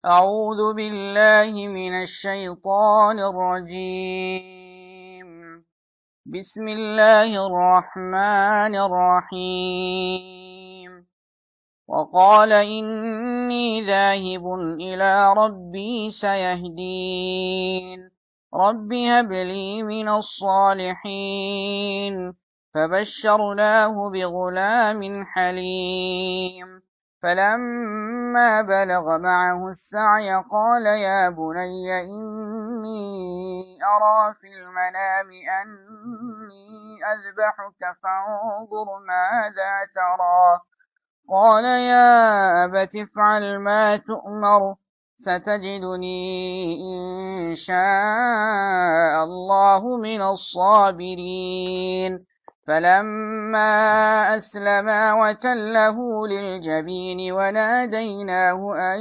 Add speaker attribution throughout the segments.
Speaker 1: أعوذ بالله من الشيطان الرجيم. بسم الله الرحمن الرحيم. وقال إني ذاهب إلى ربي سيهدين. رب هب لي من الصالحين. فبشرناه بغلام حليم. فلما بلغ معه السعي قال يا بني إني أرى في المنام أني أذبحك فانظر ماذا ترى. قال يا أبت افعل ما تؤمر ستجدني إن شاء الله من الصابرين. فلما أسلما وتله للجبين وناديناه أن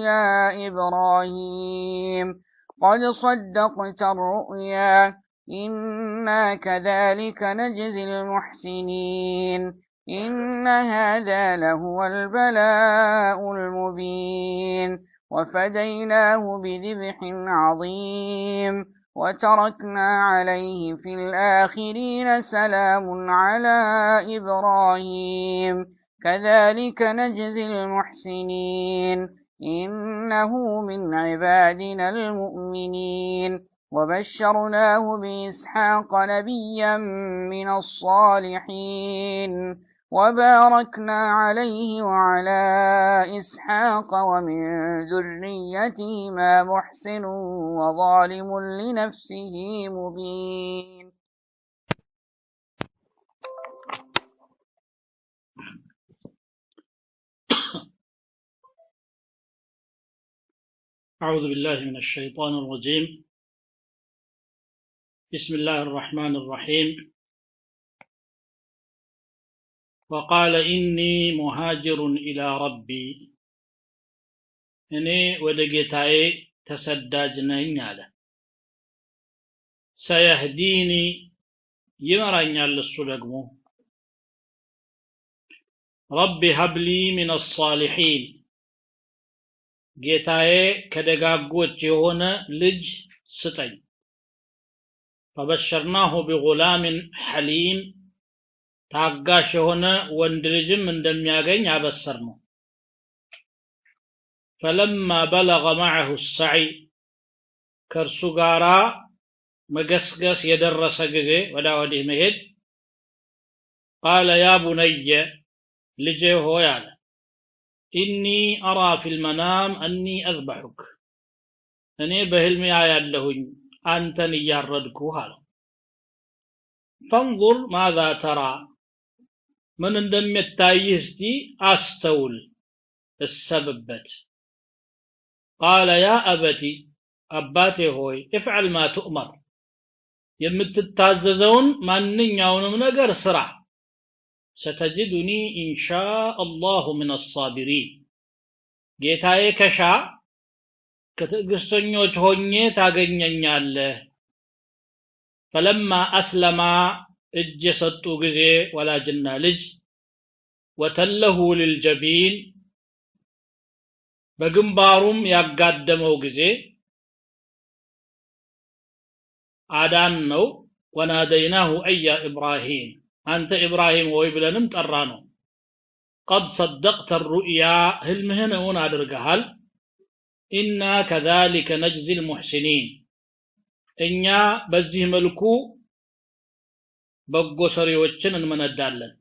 Speaker 1: يا إبراهيم قد صدقت الرؤيا إنا كذلك نجزي المحسنين. إن هذا لهو البلاء المبين. وفديناه بذبح عظيم وتركنا عليه في الآخرين سلام على إبراهيم كذلك نجزي المحسنين. إنه من عبادنا المؤمنين. وبشرناه بإسحاق نبيا من الصالحين. وباركنا عليه وعلى إسحاق ومن ذريتهما محسن وظالم لنفسه مبين.
Speaker 2: أعوذ بالله من الشيطان الرجيم. بسم الله الرحمن الرحيم. وقال إني مهاجر إلى ربي إني ودقيتاي تسداجنين على سيهديني يمرني الصدقمو ربي هب لي من الصالحين ጌታዬ ከደጋጎች የሆነ ልጅ ስጠኝ فبشرناه بغلام حليم ታጋሽ የሆነ ወንድ ልጅም እንደሚያገኝ አበሰርነው فلما بلغ معه السعي ከርሱ ጋራ መገስገስ የደረሰ ጊዜ ወዳ ወዲህ መሄድ قال يا بني ልጄ ሆይ አለ إني أرى في المنام أني أذبحك أني بهلمي ያለሁኝ አንተን እያረድኩህ አለው فانظر ماذا ترى من እንደምታይህ እስቲ አስተውል السببت قال يا أبتي أباتي هوي افعل ما تؤمر የምትታዘዘውን ማንኛውንም ነገር ስራ ستجدني إن شاء الله من الصابرين ጌታዬ ከሻ ከትዕግስተኞች ሆኜ ታገኘኛለህ فلما أسلم እጅ ሰጡ ጊዜ ወላጅና ልጅ وتله للجبين በግንባሩም ያጋደመው ጊዜ አዳን ነው وناديناه أي إبراهيم أنت إبراهيم ويبلنم طرانو قد صدقت الرؤيا هلمهن هون أدرجهال إنا كذلك نجزي المحسنين إنيا بزيه ملكو بقو سريوچن انمندالن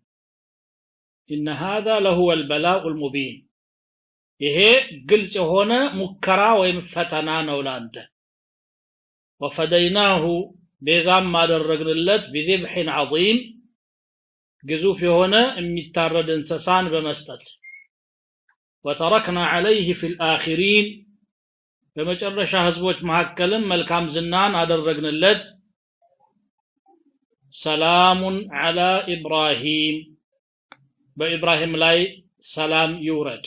Speaker 2: إن هذا لهو البلاء المبين ይሄ ግልጽ የሆነ ሙከራ ወይም ፈተና ነው ላንተ وفديناه ቤዛም ማደረግንለት بذبح عظيم ግዙፍ የሆነ የሚታረድ እንስሳን በመስጠት وتركنا عليه في الآخرين በመጨረሻ ህዝቦች መሐከልም መልካም ዝናን አደረግንለት سلام على إبراهيم በኢብራሂም ላይ ሰላም ይውረድ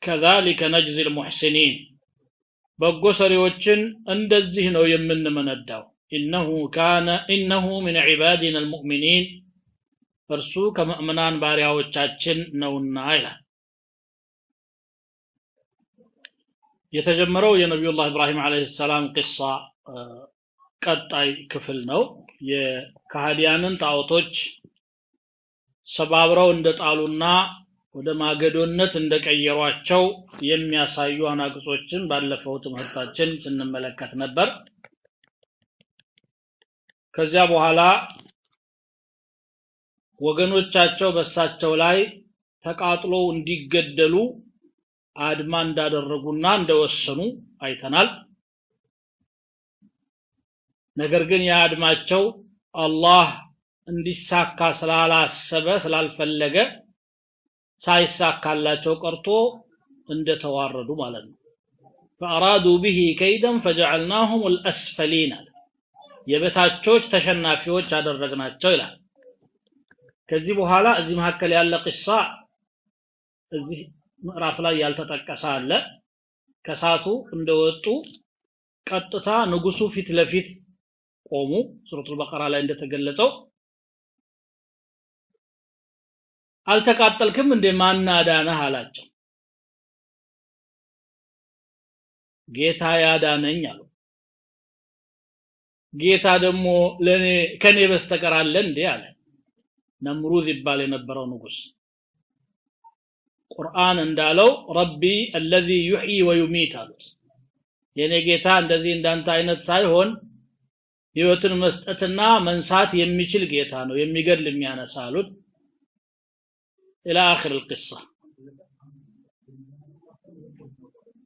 Speaker 2: كذلك نجزي المحسنين በጎ ሰሪዎችን እንደዚህ ነው የምንመነዳው إنه من عبادنا المؤمنين እርሱ ከመእመናን ባሪያዎቻችን ነውና ይላል የተጀመረው የነብዩላህ ኢብራሂም አለይሂ ሰላም ቂሳ ቀጣይ ክፍል ነው የካህዲያንን ጣዖቶች ሰባብረው እንደጣሉና ወደ ማገዶነት እንደቀየሯቸው የሚያሳዩ አናቅጾችን ባለፈው ትምህርታችን ስንመለከት ነበር ከዚያ በኋላ ወገኖቻቸው በሳቸው ላይ ተቃጥሎ እንዲገደሉ አድማ እንዳደረጉና እንደወሰኑ አይተናል ነገር ግን ያ አድማቸው አላህ እንዲሳካ ስላላሰበ ስላልፈለገ ሳይሳካላቸው ቀርቶ እንደተዋረዱ ማለት ነው فأرادوا به كيدا فجعلناهم الأسفلين የበታቾች ተሸናፊዎች አደረግናቸው ይላል ከዚህ በኋላ እዚህ መሐከል ያለ ቂሳ እዚህ ምዕራፍ ላይ ያልተጠቀሰ አለ ከሳቱ እንደወጡ ቀጥታ ንጉሱ ፊት ለፊት ቆሙ ሱረቱል በቀራ ላይ እንደተገለጸው አልተቃጠልክም እንደ ማናዳነህ አላቸው ጌታ ያዳነኝ አሉ ጌታ ደግሞ ለኔ ከኔ በስተቀር አለ እንዴ አለ ነምሩዝ ይባል የነበረው ንጉስ ቁርአን እንዳለው ረቢ الذي يحيي ويميت አሉት የኔ ጌታ እንደዚህ እንዳንተ አይነት ሳይሆን ህይወትን መስጠትና መንሳት የሚችል ጌታ ነው የሚገድል የሚያነሳ አሉት الى اخر القصه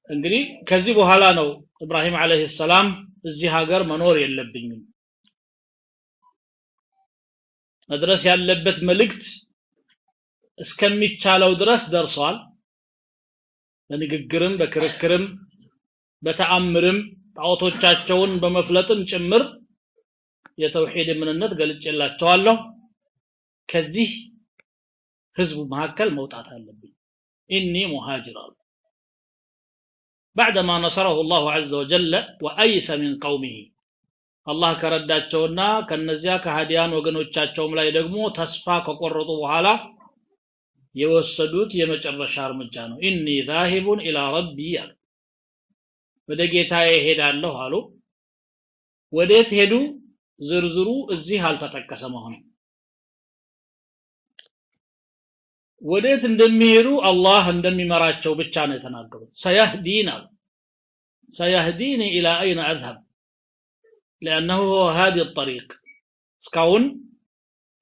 Speaker 2: እንግዲህ ከዚህ በኋላ ነው ኢብራሂም አለይሂ ሰላም እዚህ ሀገር መኖር የለብኝም መድረስ ያለበት መልእክት እስከሚቻለው ድረስ ደርሷል በንግግርም በክርክርም በተአምርም ጣዖቶቻቸውን በመፍለጥም ጭምር የተውሂድ ምንነት ገልጬላቸዋለሁ ከዚህ ህዝቡ መሐከል መውጣት አለብኝ ኢኒ ሙሃጅር بعدما نصره الله عز وجل وأيس من قومه الله ከረዳቸውና ከነዚያ ከሃዲያን ወገኖቻቸውም ላይ ደግሞ ተስፋ ከቆረጡ በኋላ የወሰዱት የመጨረሻ እርምጃ ነው ኢኒ ዛሂቡን ኢላ ረቢ ወደ ጌታዬ ሄዳለሁ አሉ ወዴት ሄዱ ዝርዝሩ እዚህ አልተጠቀሰም ሆነ ወዴት እንደሚሄዱ አላህ እንደሚመራቸው ብቻ ነው የተናገሩት سيهديني الى اين اذهب لانه هذه الطريق እስካሁን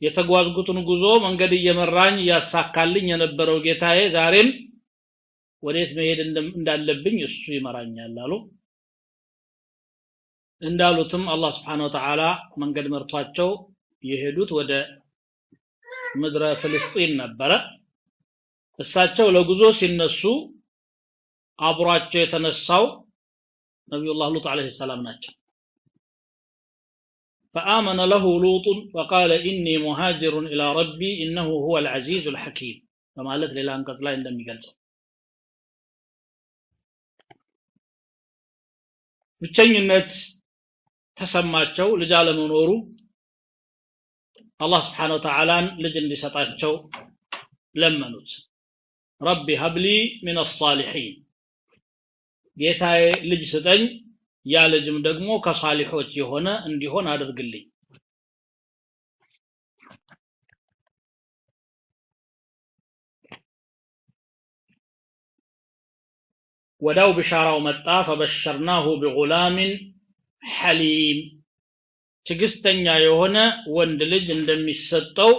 Speaker 2: የተጓዝኩትን ጉዞ መንገድ እየመራኝ ያሳካልኝ የነበረው ጌታዬ ዛሬም ወዴት መሄድ እንዳለብኝ እሱ ይመራኛል አሉ እንዳሉትም አላህ Subhanahu Wa Ta'ala መንገድ መርቷቸው የሄዱት ወደ ምድረ ፍልስጤም ነበረ እሳቸው ለጉዞ ሲነሱ አብሯቸው የተነሳው ነብዩላህ ሉጥ አለይሂ ሰላም ናቸው فآمن له لوط وقال إني مهاجر إلى ربي إنه هو العزيز الحكيم فمالت ሌላ አንቀጽ ላይ እንደሚገልጸው ብቸኝነት ተሰማቸው ልጅ አለመኖሩ አላህ Subhanahu Wa Ta'ala ልጅ እንዲሰጣቸው ለመኑት ربي هب لي من الصالحين ጌታዬ ልጅ ስጠኝ ያ ልጅም ደግሞ ከሳሊሖች የሆነ እንዲሆን አድርግልኝ ወዳው بشارው መጣ فبشرناه بغلام حليم ትግስተኛ የሆነ ወንድ ልጅ እንደሚሰጠው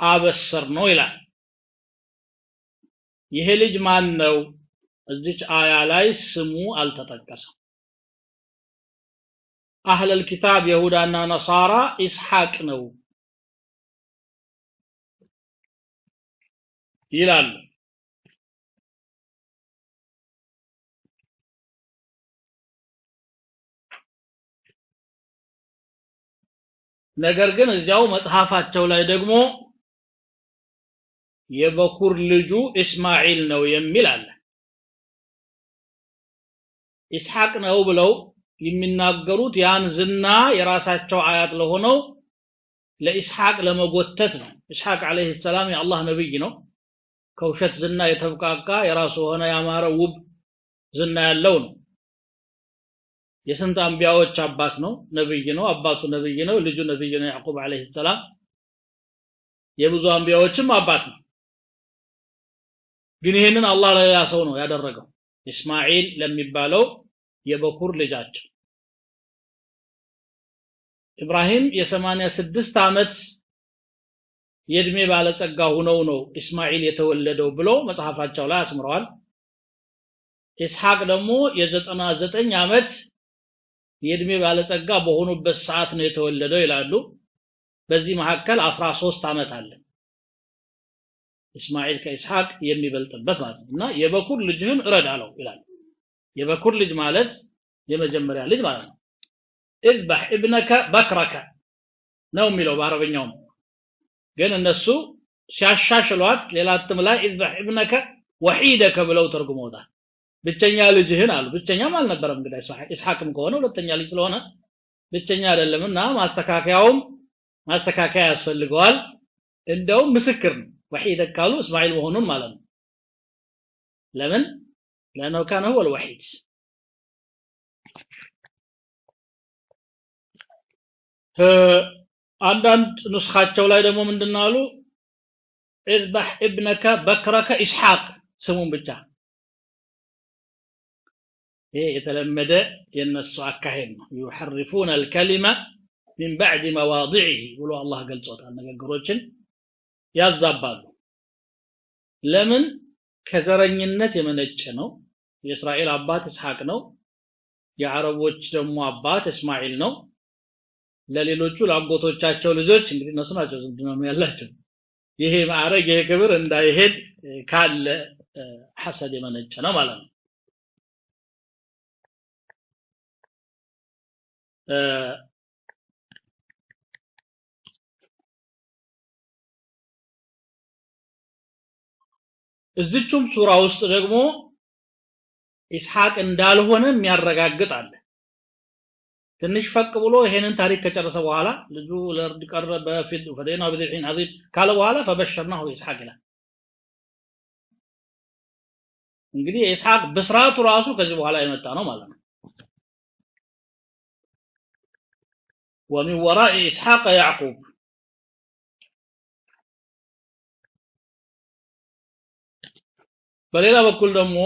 Speaker 2: አበሰር ነው ይላል ይሄ ልጅ ማን ነው እዚች አያ ላይ ስሙ አልተጠቀሰም አህለል ኪታብ ይሁዳና ነሳራ ኢስሐቅ ነው ይላል ነገር ግን እዚያው መጽሐፋቸው ላይ ደግሞ የበኩር ልጁ እስማኤል ነው የሚል አለ ኢስሐቅ ነው ብለው የሚናገሩት ያን ዝና የራሳቸው አያት ለሆነው ለኢስሐቅ ለመጎተት ነው ኢስሐቅ አለይሂ ሰላም የአላህ ነብይ ነው ከውሸት ዝና የተብቃቃ የራሱ ሆነ ያማረ ውብ ዝና ያለው ነው የስንት አንቢያዎች አባት ነው ነብይ ነው አባቱ ነብይ ነው ልጁ ነብይ ነው ያዕቁብ አለይሂ ሰላም የብዙ አንቢያዎችም አባት ነው ግን ይሄንን አላህ ለሌላ ሰው ነው ያደረገው እስማኤል ለሚባለው የበኩር ልጃቸው ኢብራሂም የ86 ዓመት የእድሜ ባለጸጋ ሆነው ነው እስማኤል የተወለደው ብሎ መጽሐፋቸው ላይ አስምረዋል ኢስሐቅ ደግሞ የ99 ዓመት የእድሜ ባለጸጋ በሆኑበት ሰዓት ነው የተወለደው ይላሉ በዚህ መሐከል 13 ዓመት አለ እስማኤል ከኢስሐቅ የሚበልጥበት ማለት ነውና የበኩር ልጅህን እረዳለው ይላል የበኩር ልጅ ማለት የመጀመሪያ ልጅ ማለት ነው اذبح ابنك بكرك ነው የሚለው በአረበኛው ግን እነሱ ሲያሻሽሏት ሌላትም ላይ اذبح ابنك وحيدك ብለው ተርጉመውታል ብቸኛ ልጅህን አሉ ብቸኛም አልነበረም እንግዲህ ኢስሐቅም ከሆነ ሁለተኛ ልጅ ስለሆነ ብቸኛ አይደለምና ማስተካከያ ያስፈልገዋል እንደው ምስክር ነው وحيدك ካሉ እስማኤል መሆኑን ማለት ነው ለምን لانه كان هو الوحيد አንዳንድ ንስኻቸው ላይ ደግሞ ምንድነው አሉ اذبح ابنك بكرك اسحاق ስሙን ብቻ ይሄ የተለመደ የነሱ አካሄድ ነው يحرفون الكلمه من بعد مواضعه ብሎ አላህ ገልጾታል ነገሮችን ያዛባሉ ለምን ከዘረኝነት የመነጨ ነው የእስራኤል አባት እስሐቅ ነው የአረቦች ደግሞ አባት እስማኤል ነው ለሌሎቹ ለአጎቶቻቸው ልጆች እንግዲህ እነሱ ናቸው ዝምድና ያላቸው ይሄ ማዕረግ ይሄ ክብር እንዳይሄድ ካለ ሐሰድ የመነጨ ነው ማለት ነው እዚቹም ሱራ ውስጥ ደግሞ ኢስሐቅ እንዳልሆነ የሚያረጋግጣል ትንሽ ፈቅ ብሎ ይሄንን ታሪክ ከጨረሰ በኋላ ልጁ ለርድ ቀረበ በፊት ፈደና በذين عظيم ካለ በኋላ فبشرناه بإسحاق ይላል እንግዲህ ኢስሐቅ በስራቱ ራሱ ከዚህ በኋላ የመጣ ነው ማለት ነው ومن وراء إسحاق يعقوب በሌላ በኩል ደግሞ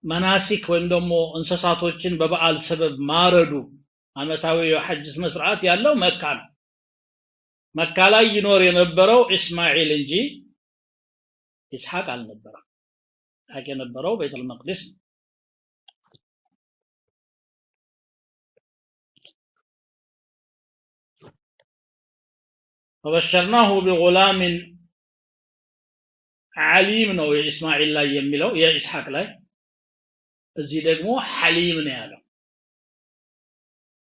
Speaker 2: መናሲክ ወይም ደግሞ እንስሳቶችን በበዓል ሰበብ ማረዱ አመታዊ የሐጅ መስራት ያለው መካ ነው መካ ላይ ይኖር የነበረው እስማኤል እንጂ ኢስሐቅ አልነበረም ኢስሐቅ የነበረው ቤተል መቅደስ فبشرناه بغلام عليم ነው የእስማኤል ላይ የሚለው የኢስሐቅ ላይ እዚህ ደግሞ ሐሊም ነው ያለው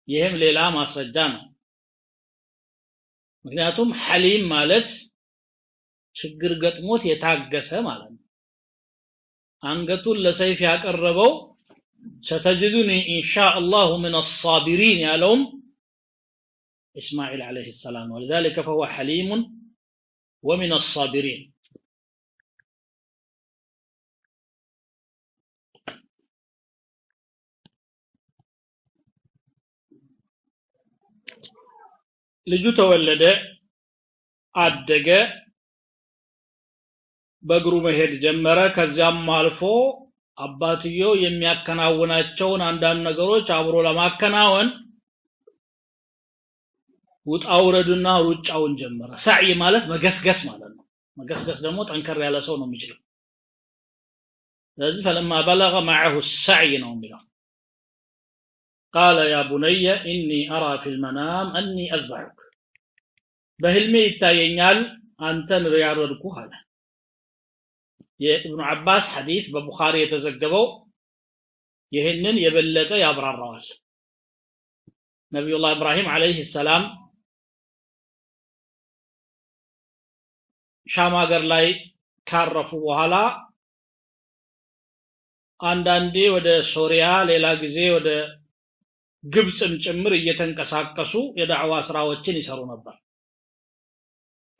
Speaker 2: ይሄም ሌላ ማስረጃ ነው ምክንያቱም ሐሊም ማለት ችግር ገጥሞት የታገሰ ማለት ነው አንገቱን ለሰይፍ ያቀረበው ستجدني إن شاء الله من الصابرين ያለውም إسماعيل عليه السلام ولذلك فهو حليم ومن الصابرين ልጁ ተወለደ አደገ በእግሩ መሄድ ጀመረ ከዚያም አልፎ አባትየው የሚያከናውናቸውን አንዳንድ ነገሮች አብሮ ለማከናወን ውጣውረድና ሩጫውን ጀመረ ሰዒ ማለት መገስገስ ማለት ነው መገስገስ ደግሞ ጠንከር ያለ ሰው ነው የሚችለው ስለዚህ فلما بلغ معه السعي ነው የሚለው قال يا بني إني أرى في المنام أني أذبحك بهلمي يتاينيال أنتن رياردكو هذا ابن عباس حديث ببخاري يتزقبو يهنن يبلغ يابر الروال نبي الله إبراهيم عليه السلام شام አገር ላይ ካረፉ በኋላ አንዳንዴ ወደ ሶሪያ ሌላ ጊዜ ወደ ግብጽም ጭምር እየተንቀሳቀሱ የዳዕዋ ስራዎችን ይሰሩ ነበር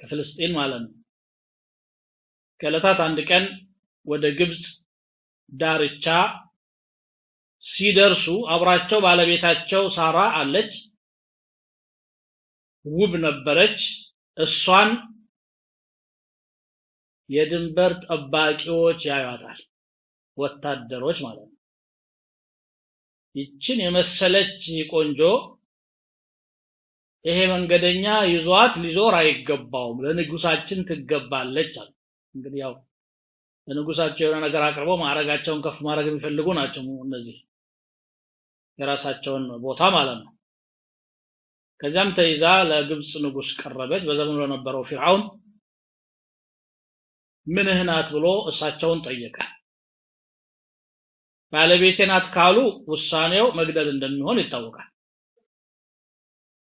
Speaker 2: ከፍልስጤን ማለት ነው ከለታት አንድ ቀን ወደ ግብጽ ዳርቻ ሲደርሱ አብራቸው ባለቤታቸው ሳራ አለች ውብ ነበረች እሷን የድንበር ጠባቂዎች ያዩታል ወታደሮች ማለት ነው ይችን የመሰለች ቆንጆ ይሄ መንገደኛ ይዟት ሊዞር አይገባውም ለንጉሳችን ትገባለች አሉ እንግዲህ ያው ለንጉሳቸው የሆነ ነገር አቅርበው ማዕረጋቸውን ከፍ ማድረግ የሚፈልጉ ናቸው እነዚህ የራሳቸውን ቦታ ማለት ነው ከዛም ተይዛ ለግብጽ ንጉስ ቀረበች በዘመኑ ለነበረው ፊርዓውን ምንህ ናት ብሎ እሳቸውን ጠየቀ ባለቤቴ ናት ካሉ ውሳኔው መግደል እንደሚሆን ይታወቃል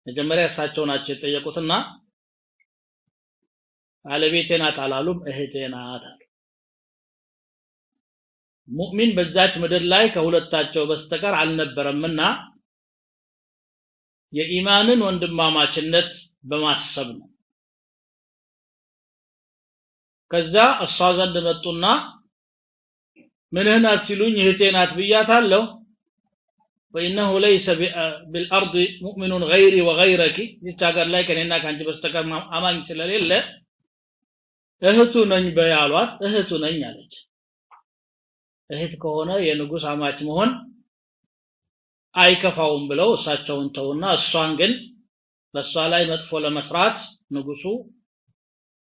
Speaker 2: መጀመሪያ እሳቸው ናቸው የጠየቁትና ባለቤቴ ናት አላሉም እህቴ ናት አሉ ሙእሚን በዛች ምድር ላይ ከሁለታቸው በስተቀር አልነበረምና የኢማንን ወንድማማችነት በማሰብ ነው ከዛ እሷ ዘንድ መጡና ምንህ ናት ሲሉኝ እህቴ ናት ብያታለሁ وانه ليس بالارض مؤمن غيري وغيرك ይታገር ላይ ከኔና ካንቺ በስተቀር አማኝ ስለሌለ እህቱ ነኝ በያሏት እህቱ ነኝ አለች እህት ከሆነ የንጉስ አማች መሆን አይከፋውም ብለው እሳቸውን ተውና እሷን ግን በሷ ላይ መጥፎ ለመስራት ንጉሱ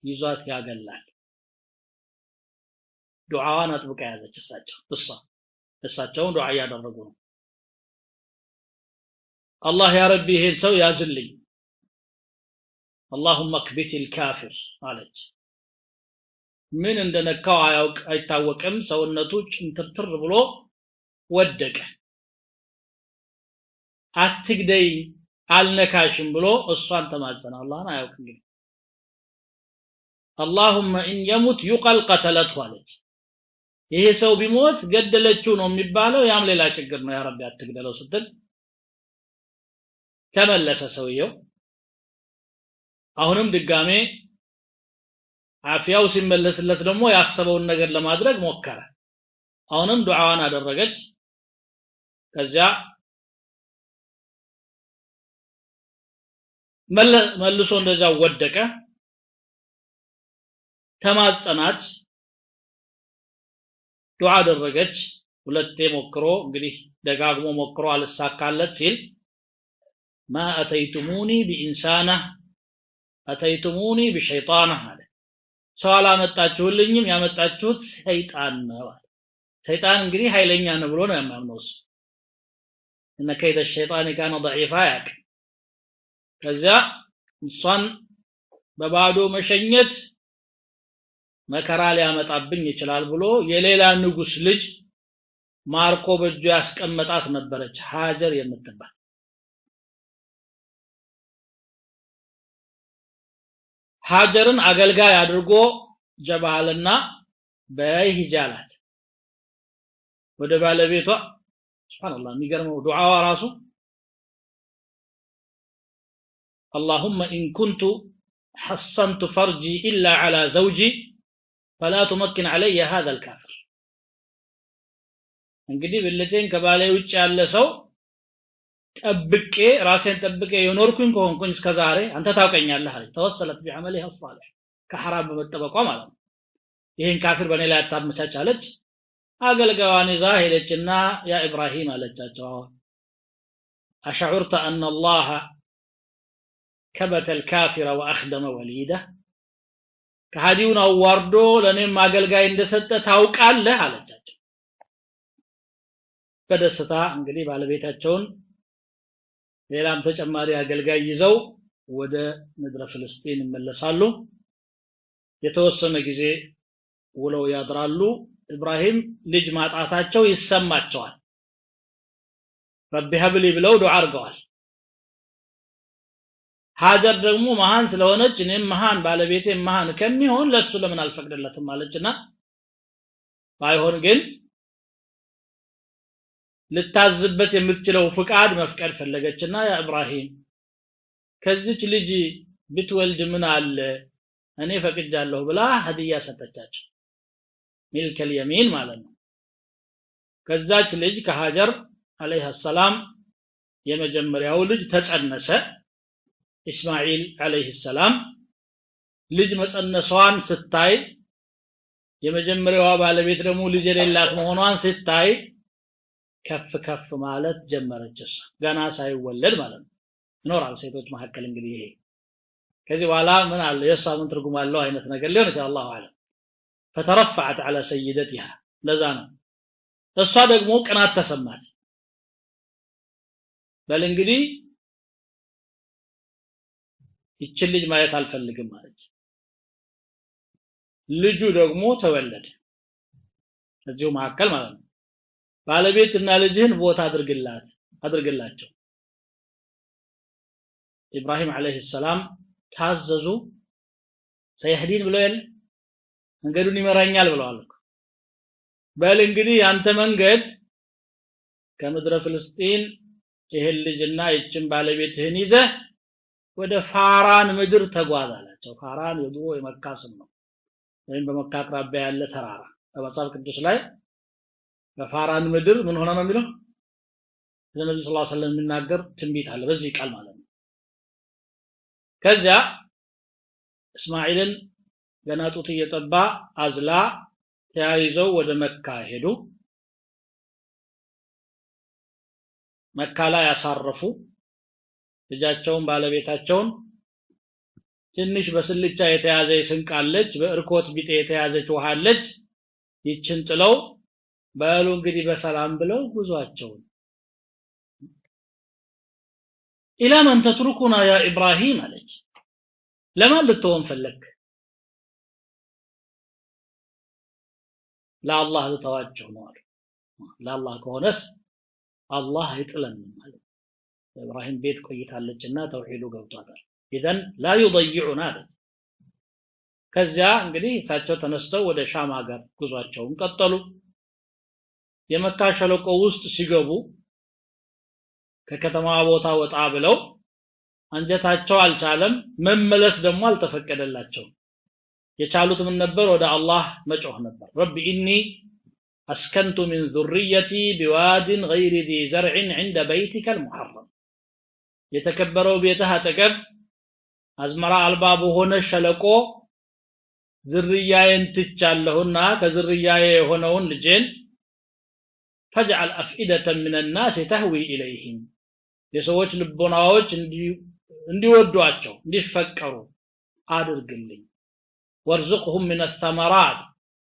Speaker 2: ይዟት ያገላል ዱዓዋን አጥብቃ ያዘች እሳቸውን ዱዓ ያደረጉ ነው الله يا ربي ይሄን ሰው ያዝልኝ اللهم اكبت الكافر አለች ምን እንደነካው አይታወቅም ሰውነቱ ጭንትርትር ብሎ ወደቀ አትግደይ አልነካሽም ብሎ እሷን ተማጸነ አላህን አያውቅም اللهم ان يموت يقل قتلته አለች ይሄ ሰው ቢሞት ገደለችው ነው የሚባለው ያም ሌላ ችግር ነው ያ ረቢ አትግደለው ስትል ተመለሰ ሰውየው አሁንም ድጋሜ አፍያው ሲመለስለት ደግሞ ያሰበውን ነገር ለማድረግ ሞከረ አሁንም ዱዓዋን አደረገች ከዛ መልሶ እንደዛው ወደቀ ተማጸናት ዱዓ አደረገች ሁለቴ ሞክሮ እንግዲህ ደጋግሞ ሞክሮ አልሳካለት ሲል ما اتيتموني بانسانه اتيتموني بشيطانه አለ ሰው አላመጣችሁልኝም ያመጣችሁት ሰይጣን ነው ሰይጣን እንግዲህ ኃይለኛ ነው ብሎ ነው የሚያምነው እና ከይደ الشيطان كان ضعيفا ያቅ ከዛ እሷን በባዶ መሸኘት መከራ ሊያመጣብኝ ይችላል ብሎ የሌላ ንጉስ ልጅ ማርኮ በእጁ ያስቀመጣት ነበረች ሃጀር የምትባል ሃጀርን አገልጋይ አድርጎ ጀባልና በይሂጃላት ወደ ባለቤቷ ሱብሃንአላህ የሚገርመው ዱዓዋ ራሱ اللهم ان كنت حصنت فرجي الا على زوجي فلا تمكن علي هذا الكافر እንግዲህ ብልቴን ከባሌ ውጭ ያለ ሰው ጠብቄ ራሴን ጠብቄ የኖርኩኝ ከሆንኩኝ እስከዛሬ አንተ ታውቀኛለህ አለ ተወሰለት بعمله الصالح ከሐራም በመጠበቋ ማለት ነው ይሄን ካፊር በኔ ላይ አታመቻቻለች አገልጋዋን ይዛ ሄደችና ያ ኢብራሂም አለቻቸው أشعرت أن الله كبت الكافر وأخدم وليده ከሃዲውን አዋርዶ ለኔም አገልጋይ እንደሰጠ ታውቃለህ አለቻቸው በደስታ እንግዲህ ባለቤታቸውን ሌላም ተጨማሪ አገልጋይ ይዘው ወደ ምድረ ፍልስጤም ይመለሳሉ የተወሰነ ጊዜ ውለው ያድራሉ ኢብራሂም ልጅ ማጣታቸው ይሰማቸዋል ረቢ ሀብሊ ብለው ዱዓ አድርገዋል ሃጀር ደግሞ መሃን ስለሆነች እኔም መሃን ባለቤቴ መሃን ከሚሆን ለሱ ለምን አልፈቅደለትም አለችና ባይሆን ግን ልታዝበት የምትችለው ፍቃድ መፍቀድ ፈለገችና ያ ኢብራሂም ከዚች ልጅ ብትወልድ ምን አለ እኔ ፈቅጃለሁ ብላ ሀዲያ ሰጠቻቸው ሚልከል የሚን ማለት ነው ከዛች ልጅ ከሀጀር አለይሃ ሰላም የመጀመሪያው ልጅ ተጸነሰ ኢስማኤል አለይሂ ሰላም ልጅ መጸነሷን ስታይ የመጀመሪያዋ ባለቤት ደግሞ ልጅ የሌላት መሆኗን ስታይ ከፍ ከፍ ማለት ጀመረች ገና ሳይወለድ ማለት ነው ይኖራል ሴቶች መሐከል እንግዲህ ይሄ ከዚህ በኋላ ምን አለ የሷ ምን ትርጉም አለው አይነት ነገር ሊሆን ይችላል አላሁ አለም فترفعت على سيدتها ለዛ ነው እሷ ደግሞ ቅናት ተሰማት በል እንግዲህ ይች ልጅ ማየት አልፈልግም ማለት ልጁ ደግሞ ተወለደ እዚሁ መሐከል ማለት ነው ባለቤትና ልጅህን ቦታ አድርግላቸው ኢብራሂም አለይሂ ሰላም ታዘዙ ሰይህዲን ብለው መንገዱን ይመራኛል ብለዋል በል እንግዲህ አንተ መንገድ ከምድረ ፍልስጤም ይሄን ልጅና ይችን ባለቤትህን ይዘህ ወደ ፋራን ምድር ተጓዛላቸው ፋራን የድሮ የመካ ስም ነው ወይም በመካ አቅራቢያ ያለ ተራራ በመጽሐፍ ቅዱስ ላይ በፋራን ምድር ምን ሆነ ነው የሚለው ነብዩ ሰለላሁ ዐለይሂ ወሰለም የሚናገር ትንቢት አለ በዚህ ቃል ማለት ነው ከዚያ እስማኤልን ገና ጡት እየጠባ አዝላ ተያይዘው ወደ መካ ሄዱ መካ ላይ ያሳረፉ ልጃቸውን ባለቤታቸውን ትንሽ በስልቻ የተያዘ ይስንቃለች በእርኮት ቢጤ የተያዘች ውሃለች ይችን ጥለው ባሉ እንግዲህ በሰላም ብለው ጉዟቸውን ኢላ ማን ተትሩኩና ያ ኢብራሂም አለች ለማን ልትሆን ፈለክ ለአላህ ልተዋቸው ነው አለ ለአላህ ከሆነስ አላህ ይጥለንም ማለት ኢብራሂም ቤት ቆይታለችና ተውሂዱ ገብቷታል ኢዘን ላ ይضيعنا ከዚያ እንግዲህ እሳቸው ተነስተው ወደ ሻም ሀገር ጉዟቸውን ቀጠሉ የመካ ሸለቆ ውስጥ ሲገቡ ከከተማ ቦታ ወጣ ብለው አንጀታቸው አልቻለም መመለስ ደግሞ አልተፈቀደላቸው የቻሉት ምን ነበር ወደ አላህ መጮህ ነበር ረቢ ኢኒ አስከንቱ ሚን ذريتي بواد غير ذي زرع عند بيتك المحرم የተከበረው ቤትህ አጠገብ አዝመራ አልባ በሆነ ሸለቆ ዝርያዬን ትቻለሁና ከዝርያዬ የሆነውን ልጄን فجعل أفئدة من الناس تهوي إليهم የሰዎች ልቦናዎች እንዲወዷቸው እንዲፈቀሩ አድርግልኝ ወርዝቅሁም من الثمرات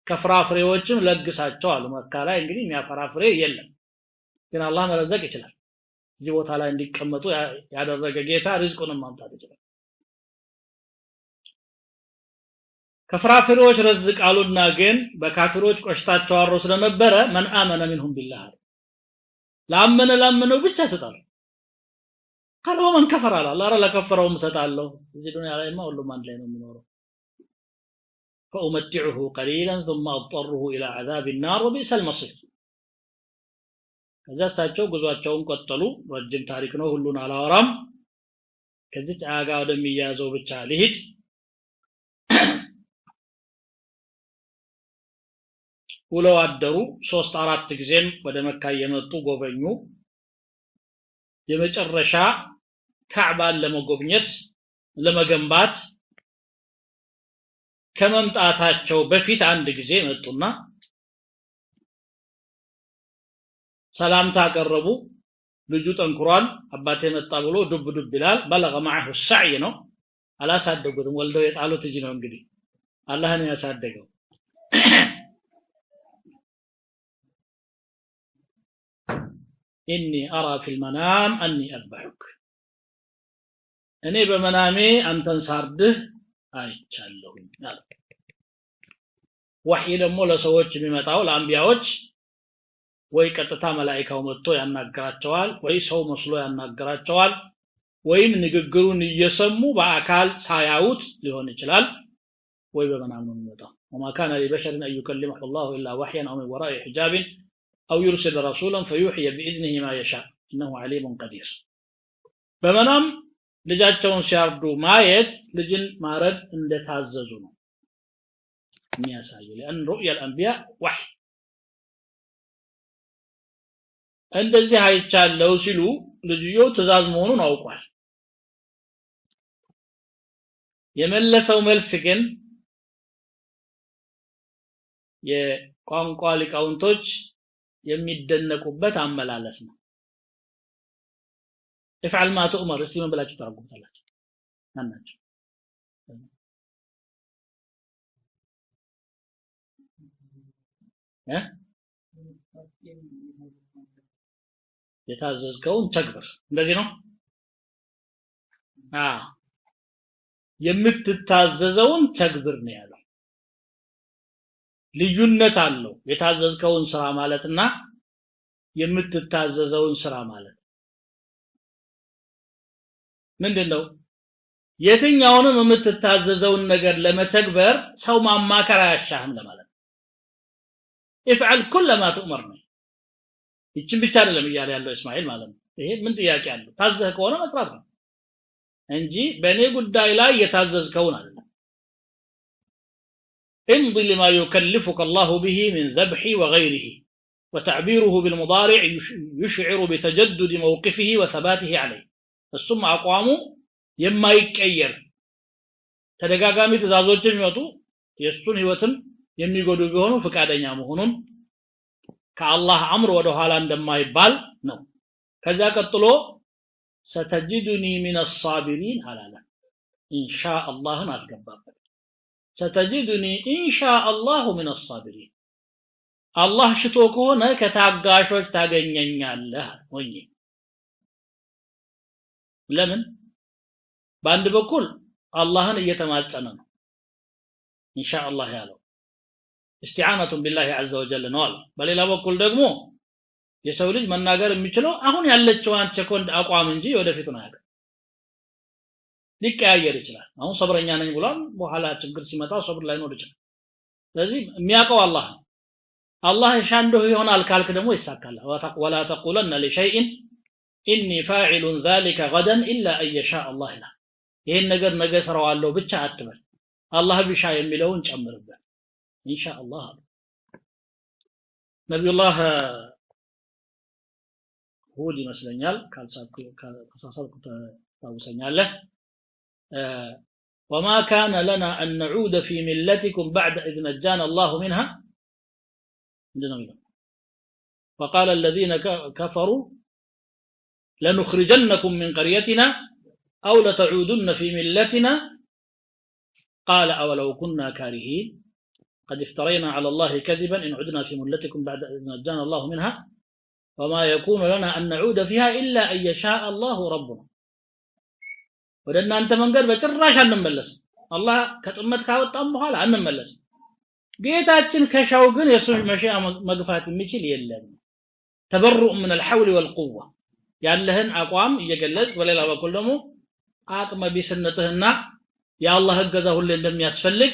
Speaker 2: ከፍራፍሬዎችም ለግሳቸው አሉ መካ ላይ እንግዲህ የሚያፈራፍሬ የለም ግን አላህ መረዘቅ ይችላል እዚህ ቦታ ላይ እንዲቀመጡ ያደረገ ጌታ ሪዝቁንም ማምጣት ይችላል ከፍራፍሬዎች ረዝቃሉና ግን በካፊሮች ቆሽታቸው አሮ ስለነበረ ማን አመነ منهم بالله ላመነው ብቻ ሰጣሉ ቀርቦ ማን ከፈራ አላህ ለከፈረው ሰጣለሁ እዚህ ዱንያ ላይማ ሁሉም አንድ ላይ ነው የሚኖረው فأمتعه قليلا ثم أضطره إلى عذاب النار وبئس المصير ከዛ ሳቸው ጉዟቸውን ቀጠሉ ረጅም ታሪክ ነው ሁሉን አላወራም ከዚህ አጋ ወደሚያዘው ብቻ ልሂድ ውለው አደሩ 3-4 ጊዜም ወደ መካ የመጡ ጎበኙ የመጨረሻ ካዕባን ለመጎብኘት ለመገንባት ከመምጣታቸው በፊት አንድ ጊዜ መጡና ሰላምታ አቀረቡ ልጁ ጠንክሯል አባቴ መጣ ብሎ ዱብ ይላል በለغ معه السعي ነው አላሳደጉትም ወልደው የጣሉት እጂ ነው እንግዲህ አላህ ነው ያሳደገው إني أرى في المنام أني أذبحك እኔ በመናሜ አንተን ሳርድህ አይቻለሁኝ አለ ወህይ ደግሞ ለሰዎች የሚመጣው ለአንቢያዎች ወይ ቀጥታ መላእክታው መጥቶ ያናገራቸዋል ወይ ሰው መስሎ ያናገራቸዋል ወይም ንግግሩን እየሰሙ በአካል ሳያዩት ሊሆን ይችላል ወይ በመናም ነው የሚመጣው وما كان لبشر أن يكلمه الله إلا وحيا أو من وراء حجاب أو يرسل رسولا فيوحي بإذنه ما يشاء إنه عليم قدير በመናም ልጃቸውን ሲያርዱ ማየት ልጅን ማረድ እንደታዘዙ ነው የሚያሳየው لأن رؤيا الأنبياء وحي እንደዚህ አይቻለው ሲሉ ልጅየው ትእዛዝ መሆኑን አውቋል የመለሰው መልስ ግን የቋንቋ ሊቃውንቶች የሚደነቁበት አመላለስ ነው افعل ما تؤمر እስቲ ምን ብላችሁ ታርጉታላችሁ ማናችሁ የታዘዝከውን ተግብር እንደዚህ ነው የምትታዘዘውን ተግብር ነው ያለው ልዩነት አለው የታዘዝከውን ስራ ማለትና የምትታዘዘውን ስራ ማለት ምንድነው የትኛውንም የምትታዘዘውን ነገር ለመተግበር ሰው ማማከር አያሻህም ለማለት افعل كل ما تؤمر ይችን ብቻ አይደለም ይያለ ያለው እስማኤል ማለት ነው ይሄ ምን ጥያቄ አለው ታዘህ ከሆነ መስራት ነው እንጂ በእኔ ጉዳይ ላይ የታዘዝከውን አይደለም امضي لما يكلفك الله به من ذبح وغيره وتعبيره بالمضارع يشعر بتجدد موقفه وثباته عليه السم اقوامه የማይቀየር ተደጋጋሚ ትእዛዞች የሚወጡ የሱን ህይወትን የሚጎዱ ቢሆኑ ፍቃደኛ መሆኑን ከአላህ አምር ወደ ኋላ እንደማይባል ነው ከዛ ቀጥሎ ستجدني من الصابرين አላለ ኢንሻአላህ አስገባበት ستجدني إن شاء الله من الصابرين الله ሽቶ ከሆነ ከታጋሾች ታገኘኛለህ ወይ ለምን በአንድ በኩል አላህን እየተማጸነ ነው ኢንሻአላህ ያለው استعانة بالله عز وجل ነው በሌላ በኩል ደግሞ የሰው ልጅ መናገር የሚችለው አሁን ያለችዋን ሴኮንድ አቋም እንጂ ወደፊት ነው ያለው ሊቀያየር ይችላል አሁን ሰብረኛ ነኝ ብሏል በኋላ ችግር ሲመጣ ሰብር ላይ ነው ይችላል ስለዚህ የሚያውቀው አላህ ሻንዶ ይሆናል ካልክ ደግሞ ይሳካል ولا تقولن لشيء اني فاعل ذلك غدا الا ان يشاء الله لا ይሄን ነገር ነገ ሰራዋለሁ ብቻ አትበል አላህ ቢሻ የሚለውን ጨምርበት ኢንሻአላህ ነብዩላህ ሁድ ይመስለኛል ካልሳሳልኩ ታውሰኛለህ وما كان لنا أن نعود في ملتكم بعد إذ نجانا الله منها وقال الذين كفروا لنخرجنكم من قريتنا أو لتعودن في ملتنا قال أولو كنا كارهين قد افترينا على الله كذبا إن عدنا في ملتكم بعد إذ نجانا الله منها وما يكون لنا أن نعود فيها إلا أن يشاء الله ربنا ወደና አንተ መንገድ በጭራሽ አንመለስ አላህ ከጥመት ካወጣም በኋላ አንመለስ ጌታችን ከሻው ግን የሱን መሽያ መግፋት የሚችል የለም ተበሩእ من الحول والقوه ያለህን አቋም እየገለጽ በሌላ በኩል ደግሞ አቅመ ቢስነትህና ያላህ እገዛ ሁሉ እንደሚያስፈልግ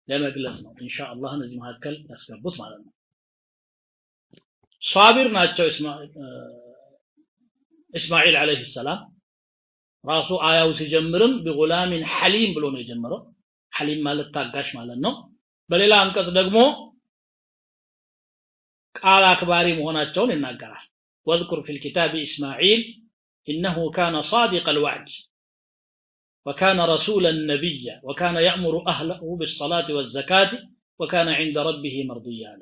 Speaker 2: ለመግለጽ ነው ኢንሻአላህ እዚህ መካከል ያስገቡት ማለት ነው ሷቢር ናቸው እስማኤል አለይሂ ሰላም ራሱ አያው ሲጀምርም بغلام حليم ብሎ ነው የጀመረው حليم ማለት ታጋሽ ማለት ነው በሌላ አንቀጽ ደግሞ ቃል አክባሪ መሆናቸውን ይናገራል واذكر في الكتاب اسماعيل انه كان صادق الوعد وكان رسولا نبيا وكان يأمر اهله بالصلاه والزكاه وكان عند ربه مرضيا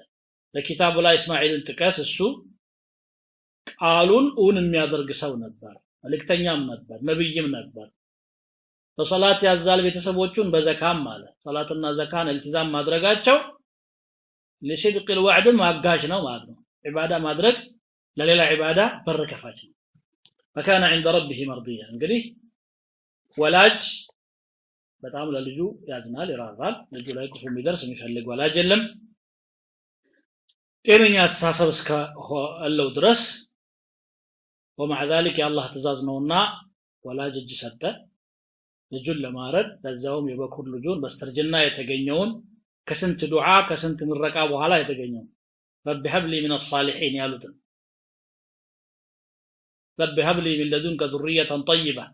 Speaker 2: ለኪታቡ ላይ እስማኤልን ጥቀስ እሱ ቃሉን የሚያደርግ ሰው ነበር መልእክተኛም ነበር ነብይም ነበር በሰላት ያዛል ቤተሰቦቹን በዘካም ማለት ሰላትና ዘካን التزام ማድረጋቸው ለሽድቅ الوعد ማጋጅ ነው ማለት ነው ኢባዳ ማድረግ ለሌላ ኢባዳ በር ከፋች ነው فكان عند ربه مرضيا እንግዲህ ወላጅ በጣም ለልጁ ያዝናል ይራራል ልጁ ላይ ክፉ የሚደርስ የሚፈልግ ወላጅ የለም ጤነኛ አስተሳሰብ እስከ ድረስ ومع ذلك يا الله تزازنونا ولا جج سد ልጁን ለማረድ ለዛውም የበኩር ልጁን በስተርጅና የተገኘውን ከስንት ዱዓ ከስንት ምረቃ በኋላ የተገኘው رب هب لي من الصالحين ያሉትን رب هب لي من لدنك ذرية طيبة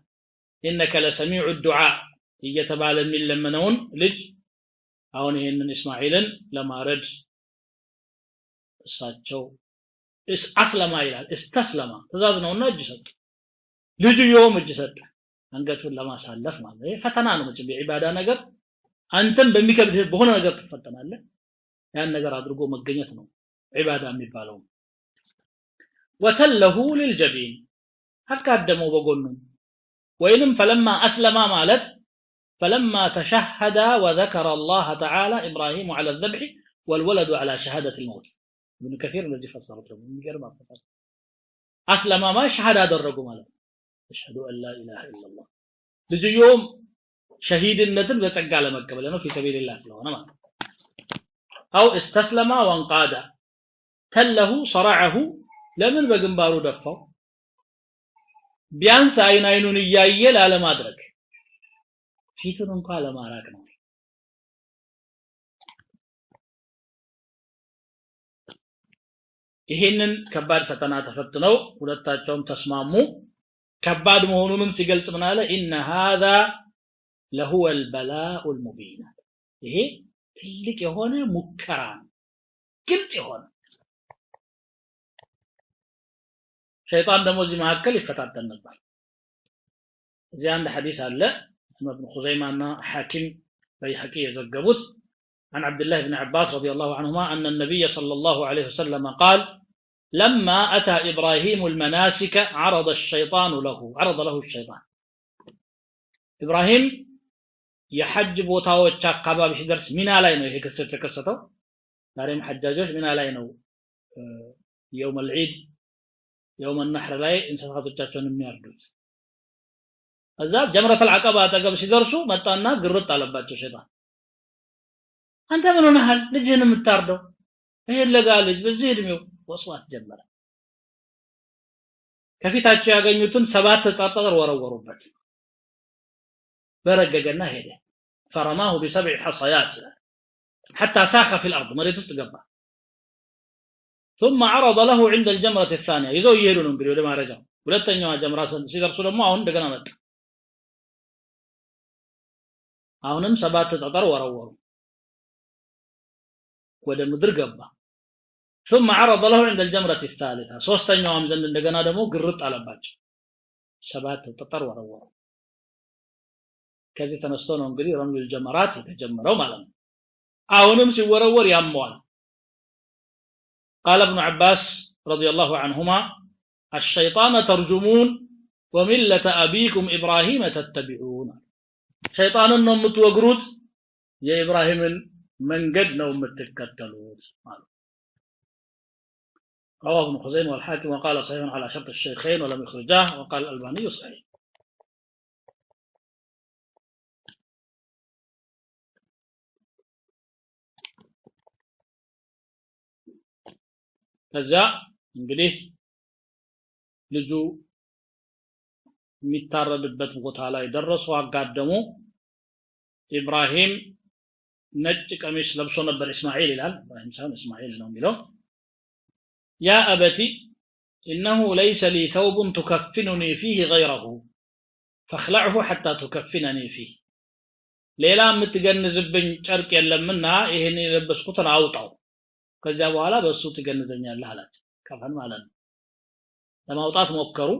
Speaker 2: إنك لسميع الدعاء እየተባለ የሚለመነውን ልጅ አሁን ይሄንን እስማኤልን ለማረድ እሳቸው አስለማ ይላል استسلم ትእዛዝ ነውና እጅ ሰጠ ልጅየውም እጅ ሰጠ አንገቱን ለማሳለፍ ማለት ነው ፈተና ነው መቼም የዒባዳ ነገር አንተም በሚከብድህ በሆነ ነገር ትፈተናለህ ያን ነገር አድርጎ መገኘት ነው ዒባዳ የሚባለው وتله للجبين አቃደመው በጎኑ ወይንም فلما اسلم ማለት فلما تشهد وذكر الله تعالى ابراهيم على الذبح والولد على شهاده الموت ابن كثير الذي فسره የሚገርም አፈሳል اسلم ما شهاده አደረጉ ማለት اشهد ان لا اله الا الله ልጅየውም ሸሂድነትን በጸጋ ለመቀበል ነው في سبيل الله ስለሆነ ማለት او استسلم وانقاد تله صرعه ለምን በግንባሩ ደፋው ቢያንስ አይኑን እያየ ላለማድረግ ፊቱን እንኳን ለማራቅ ነው ይሄንን ከባድ ፈተና ተፈትነው ሁለታቸውም ተስማሙ ከባድ መሆኑንም ሲገልጽ ምን አለ ان هذا لهو البلاء المبين ይሄ ትልቅ የሆነ ሙከራ ግልጽ የሆነ ሸይጣን ደግሞ እዚህ መካከል ይፈታተን ነበር እዚህ አንድ ሐዲስ አለ ابن خزيمة حاكم بيهقي يزغبوت عن عبد الله بن عباس رضي الله عنهما أن النبي صلى الله عليه وسلم قال لما أتى إبراهيم المناسك عرض له الشيطان إبراهيم يحج بوتاوچ አካባቢ ሲደርስ ሚና ላይ ነው ይሄ ክስተት ተከሰተው ዛሬም ሐጃጆች ሚና ላይ ነው يوم العيد يوم النحر ላይ እንስሳቶቻቸውን የሚያርዱት እዛ ጀምረተ العقبة አጠገብ ሲደርሱ መጣና ግርጥ አለባቸው ሸይጣን አንተ ምን ሆነሃል ልጅህን የምታርደው ይሄ ለጋ ልጅ በዚህ እድሜው ወስዋስ ጀመረ ከፊታቸው ያገኙትን 7 ጠጠር ወረወሩበት በረገገና ሄደ فرماه ب7 حصيات حتى ساخ في الارض مريت تغبا ثم عرض له عند الجمرة الثانية يزو يሄዱ ነው እንግዲህ ወደ ማረጃው ሁለተኛው ጀምራ ሲደርሱ ደግሞ አሁን እንደገና መጣ አሁንም 7 ጠጠር ወረወሩ ወደ ምድር ገባ ثم عرض له عند الجمرة الثالثة ሶስተኛውም ዘንድ እንደገና ደግሞ ግርጥ አለባቸው 7 ጠጠር ወረወሩ ከዚህ ተነስቶ ነው እንግዲህ ረምዩል ጀመራት የተጀመረው ማለት ነው አሁንም ሲወረወር ያመዋል قال ابن عباس رضي الله عنهما الشيطان ترجمون وملة أبيكم إبراهيم تتبعون شيطانን ነው የምትወግሩት የኢብራሂምን መንገድ ነው የምትከተሉት ማለት رواه ابن خزيمة والحاكم وقال صحيح على شرط الشيخين ولم يخرجاه وقال الألباني صحيح ከዛ እንግዲህ ልጁ የሚታረድበት ቦታ ላይ ደረሱ አጋደሙ ኢብራሂም ነጭ ቀሚስ ለብሶ ነበር እስማኤል ይላል ኢብራሂም ሳይሆን እስማኤል ነው የሚለው ያ አበቲ انه ليس لي ثوب تكفنني فيه غيره فاخلعه حتى تكفنني فيه ሌላ የምትገንዝብኝ ጨርቅ የለምና ይሄን የለበስኩትን አውጣው ከዛ በኋላ በሱ ትገንዘኛለህ አላቸው ከፈን ማለት ነው ለማውጣት ሞከሩ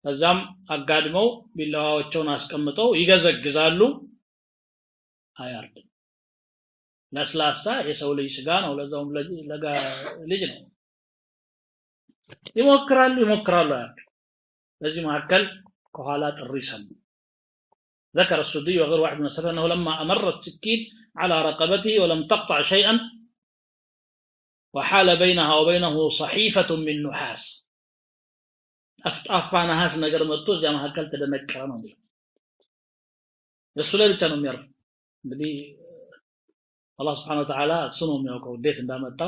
Speaker 2: ከዛም አጋድመው ቢላዋቸውን አስቀምጠው ይገዘግዛሉ አያርድም ለስላሳ የሰው ልጅ ስጋ ነው ለዛውም ለጋ ልጅ ነው ይሞክራሉ አያርድ በዚህ መካከል ከኋላ ጥሪ ሰሙ ذكر السدي وغير واحد من السلف انه لما امرت سكين على رقبته ولم تقطع شيئا وحال بينها وبينه صحيفة من نحاس أفتأفى نحاس نجر مطوز يا مهكال تدنكر نمي السلالة كانوا يرف بدي الله سبحانه وتعالى سنهم يوكو ديت اندام متى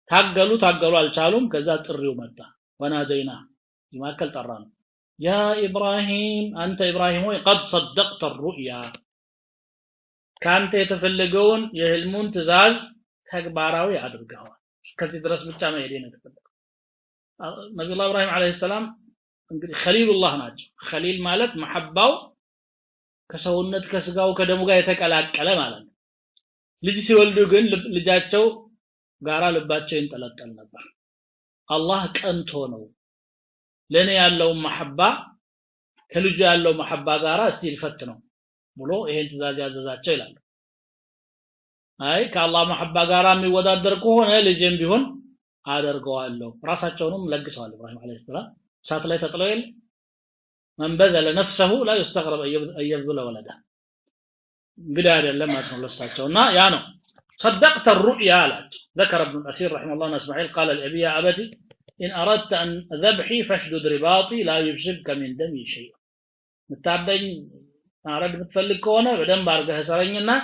Speaker 2: تاقلوا الشالوم كذا تريو متى ونادينا مهكال تران يا إبراهيم أنت إبراهيم قد صدقت الرؤيا كانت يتفلقون يهلمون تزاز ተግባራዊ አድርገዋል እስከዚህ ድረስ ብቻ ነው የደነ ተፈለቀ ነብዩላህ ኢብራሂም አለይሂ ሰላም እንግዲህ ኸሊሉላህ ናቸው ኸሊል ማለት መሐባው ከሰውነት ከስጋው ከደሙ ጋር የተቀላቀለ ማለት ነው ልጅ ሲወልዱ ግን ልጃቸው ጋራ ልባቸው ይንጠለጠል ነበር አላህ ቀንቶ ነው ለኔ ያለው መሐባ ከልጁ ያለው መሐባ ጋራ እስቲ ልፈትነው ብሎ ይሄን ትእዛዝ ያዘዛቸው ይላል አይ ከአላህ መሐባ ጋራ የሚወዳደር ከሆነ ልጅም ቢሆን አደርገዋለሁ ራሳቸውንም ለግሰዋል ኢብራሂም አለይሂ ሰላም ሳት ላይ ተጥለው من بذل نفسه لا يستغرب أن يبذل ولده እንግዲህ አይደለም ማለት ነው ለሳቸውና ያ ነው صدقت الرؤيا ذكر ابن الأثير رحمه الله اسماعيل قال لأبي يا أبتي إن أردت أن ذبحي فاشدد رباطي لا يفسدك من دمي شيء متعبدين أراد متفلك كونه بدم بارجه سريننا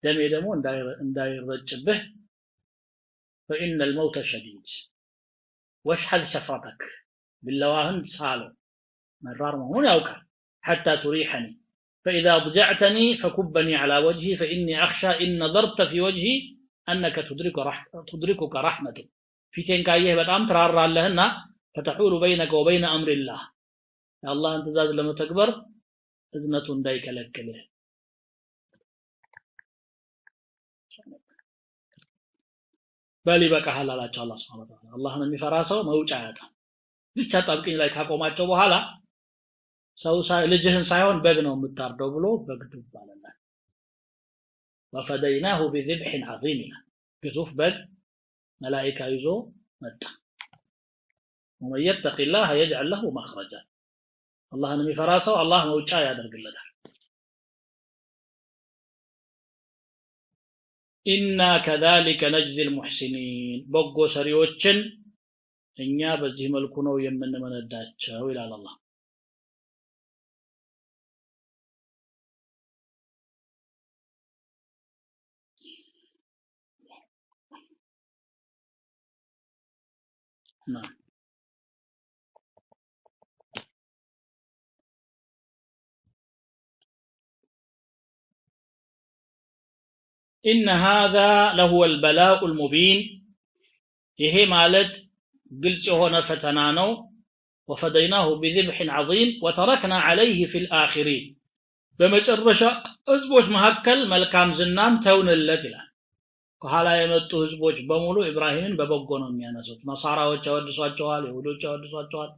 Speaker 2: دمي دمو እንዳይረጭብህ فإن الموت شديد واشحذ شفرتك باللواهن سالو مرار مهون يوقع حتى تريحني فإذا ضجعتني فكبني على وجهي فإني أخشى إن نظرت في وجهي أنك تدركك رحمة في تنكايه بتام ترار لهنا فتحول بينك وبين أمر الله يا الله أنت زاد لما تكبر إذنة دايك لك له بالي بك حلالات الله سبحانه وتعالى الله نمي فراسه موجعات ዝቻ ጣብቀኝ ላይ ካቆማቸው በኋላ ሰው ልጅህን ሳይሆን በግ ነው የምታርደው ብሎ በግ ይባላል وفديناه بذبح عظيم ግዙፍ በግ መላእክት ይዞ መጣ ومن يتق الله يجعل له مخرجا اللهን የሚፈራሰው አላህ መውጫ ያደርግለታል إنا كذلك نجزي المحسنين በጎ ሰሪዎችን እኛ በዚህ መልኩ ነው የምንመነዳቸው ይላል አላህ نعم إن هذا لهو البلاء المبين ይሄ ማለት ግልጽ የሆነ ፈተና ነው وفديناه بذبح عظيم وتركنا عليه في الآخرين በመጨረሻ ህዝቦች መሐከል መልካም ዝናን ተውንለት ይላል ከኋላ የመጡ ህዝቦች በሙሉ ኢብራሂምን በበጎ ነው የሚያነሱት ነሳራዎች ያወድሷቸዋል ይሁዶች ያወድሷቸዋል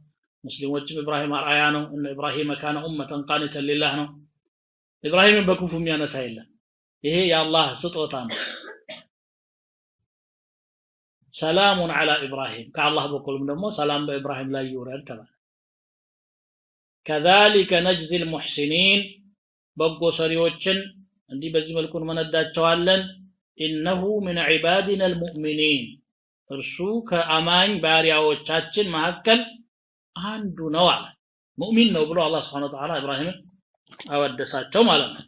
Speaker 2: ሙስሊሞችም ኢብራሂም አርአያ ነው እነ ኢብራሂም ካነ ኡመተን ቃኒተን ሊላህ ነው ኢብራሂምን በክፉ የሚያነሳ የለም ይሄ የአላህ ስጦታ ነው سلام على إبراهيم كالله بقولهم دمو سلام بإبراهيم لا يورد تبع كذلك نجزي المحسنين بقو سريوچن عندي بزي ملكون منداچوالن إنه من عبادنا المؤمنين እርሱ ከአማኝ ባሪያዎቻችን መሐከል አንዱ ነው አለ ሙእሚን ነው ብሎ አላህ Subhanahu Wa Ta'ala ኢብራሂምን አወደሳቸው ማለት ነው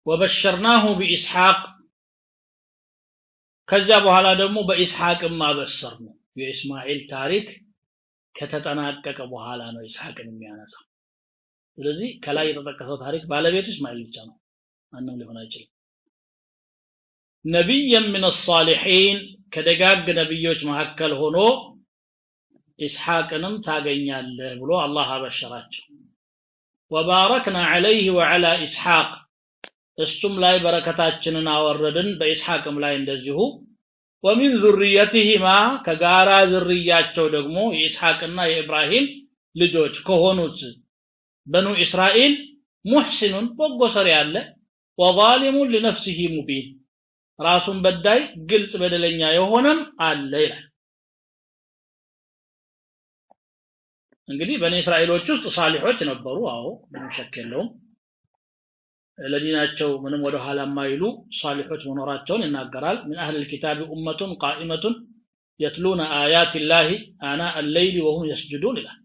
Speaker 2: وبشرناه بإسحاق ከዛ በኋላ ደግሞ በኢስሐቅም ማበሰርነው የኢስማኤል ታሪክ ከተጠናቀቀ በኋላ ነው ኢስሐቅን የሚያነሳው ስለዚህ ከላይ የተጠቀሰው ታሪክ ባለቤቱ ኢስማኤል ብቻ ነው ማንም ሊሆን አይችልም ነብይም من الصالحين ከደጋግ ነብዮች መሐከል ሆኖ ኢስሐቅንም ታገኛለህ ብሎ አላህ አበሸራቸው وباركنا عليه وعلى إسحاق እሱም ላይ በረከታችንን አወረድን በኢስሐቅም ላይ እንደዚሁ ومن ذريتهما ከጋራ ዝርያቸው ደግሞ የኢስሐቅና የኢብራሂም ልጆች ከሆኑት በኑ እስራኤል ሙህሲኑን በጎ ሰሪ ያለ وظالم لنفسه مبين ራሱን በዳይ ግልጽ በደለኛ የሆነም አለ ይላል እንግዲህ በኔ እስራኤሎች ውስጥ ሳሊሖች ነበሩ አዎ ምንም ሸክ የለውም ለዲናቸው ምንም ወደ ኋላ ማይሉ ሳሊሖች መኖራቸውን ይናገራል من اهل الكتاب امه قائمه يتلون ايات الله انا الليل وهم يسجدون ይላል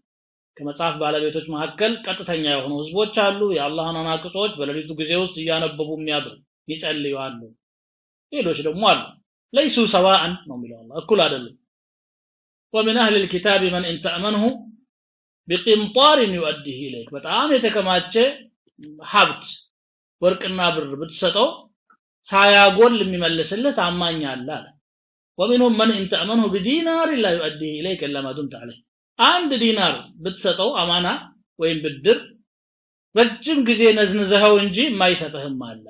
Speaker 2: ከመጽሐፍ ባለቤቶች መሐከል ቀጥተኛ የሆኑ ህዝቦች አሉ የአላህን አናቅጾች በሌሊቱ ጊዜ ውስጥ ያነበቡ የሚያድሩ ይጸልያሉ ሌሎች ደግሞ አሉ ليسوا سواء ነው የሚለው አላህ እኩል አይደለም ومن اهل الكتاب من ان تأمنه بقنطار يؤديه اليك በጣም የተከማቸ ሀብት ወርቅና ብር ብትሰጠው ሳያጎል የሚመልስልህ ታማኝ አለ አለ ومنهم من ان تأمنه بدينار لا يؤديه اليك الا ما دمت عليه አንድ ዲናር ብትሰጠው አማና ወይም ብድር ረጅም ጊዜ ነዝንዘኸው እንጂ የማይሰጥህም አለ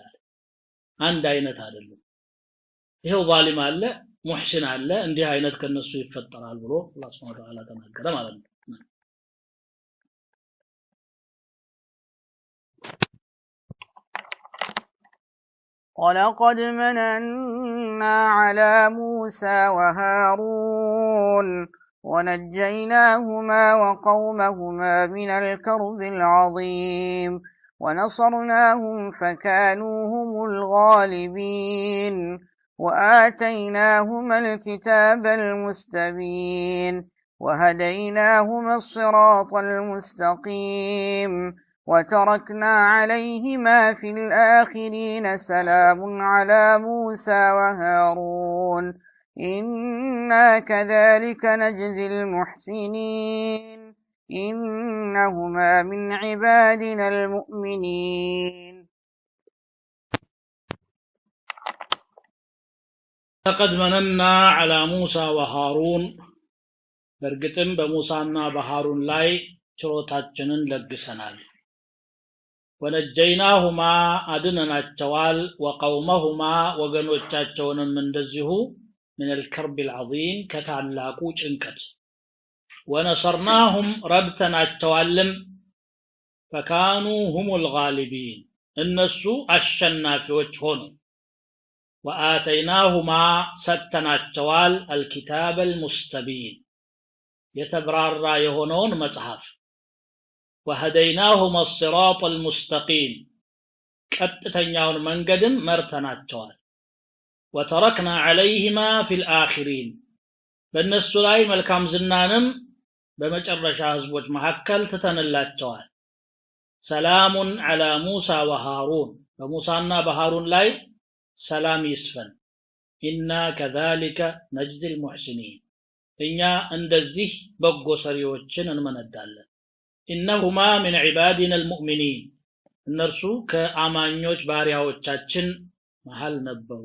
Speaker 2: አንድ አይነት አይደለም ይሄው ዛሊም አለ ሙህሲን አለ እንዲህ አይነት ከነሱ ይፈጠራል ብሎ አላህ Subhanahu Wa Ta'ala ተናገረ ማለት ነው
Speaker 1: ولقد مننا على موسى وهارون ونجيناهما وقومهما من الكرب العظيم ونصرناهم فكانوا هم الغالبين وآتيناهما الكتاب المستبين وهديناهما الصراط المستقيم وتركنا عليهما في الآخرين سلام على موسى وهارون إنا كذلك نجزي المحسنين إنهما من عبادنا المؤمنين
Speaker 2: لقد مننا على موسى وهارون برقتم بموسى وهارون لاي ችሮታችንን ለግሰናል ونجيناهما أدنناچوال وقومهما وغنوچاچونم እንደዚሁ من الكرب العظيم ከታላቁ ጭንቀት ونصرناهم ربتناچوالم فكانوا هم الغالبين እነሱ አሸናፊዎች ሆኑ وآتيناهما ሰተናቸዋል الكتاب المستبين የተብራራ የሆነውን መጽሐፍ وهديناهما الصراط المستقيم ቀጥተኛውን መንገድን መርተናቸዋል وتركنا عليهما في الآخرين በእነሱ ላይ መልካም ዝናንም በመጨረሻ ህዝቦች መሐከል ተተነላቸዋል سلام على موسى وهارون በሙሳና በሃሩን ላይ ሰላም ይስፈን إنا كذلك نجزي المحسنين እኛ እንደዚህ በጎ ሰሪዎችን እንመነዳለን إنهما من عبادنا المؤمنين እነርሱ ከአማኞች ባሪያዎቻችን መሃል ነበሩ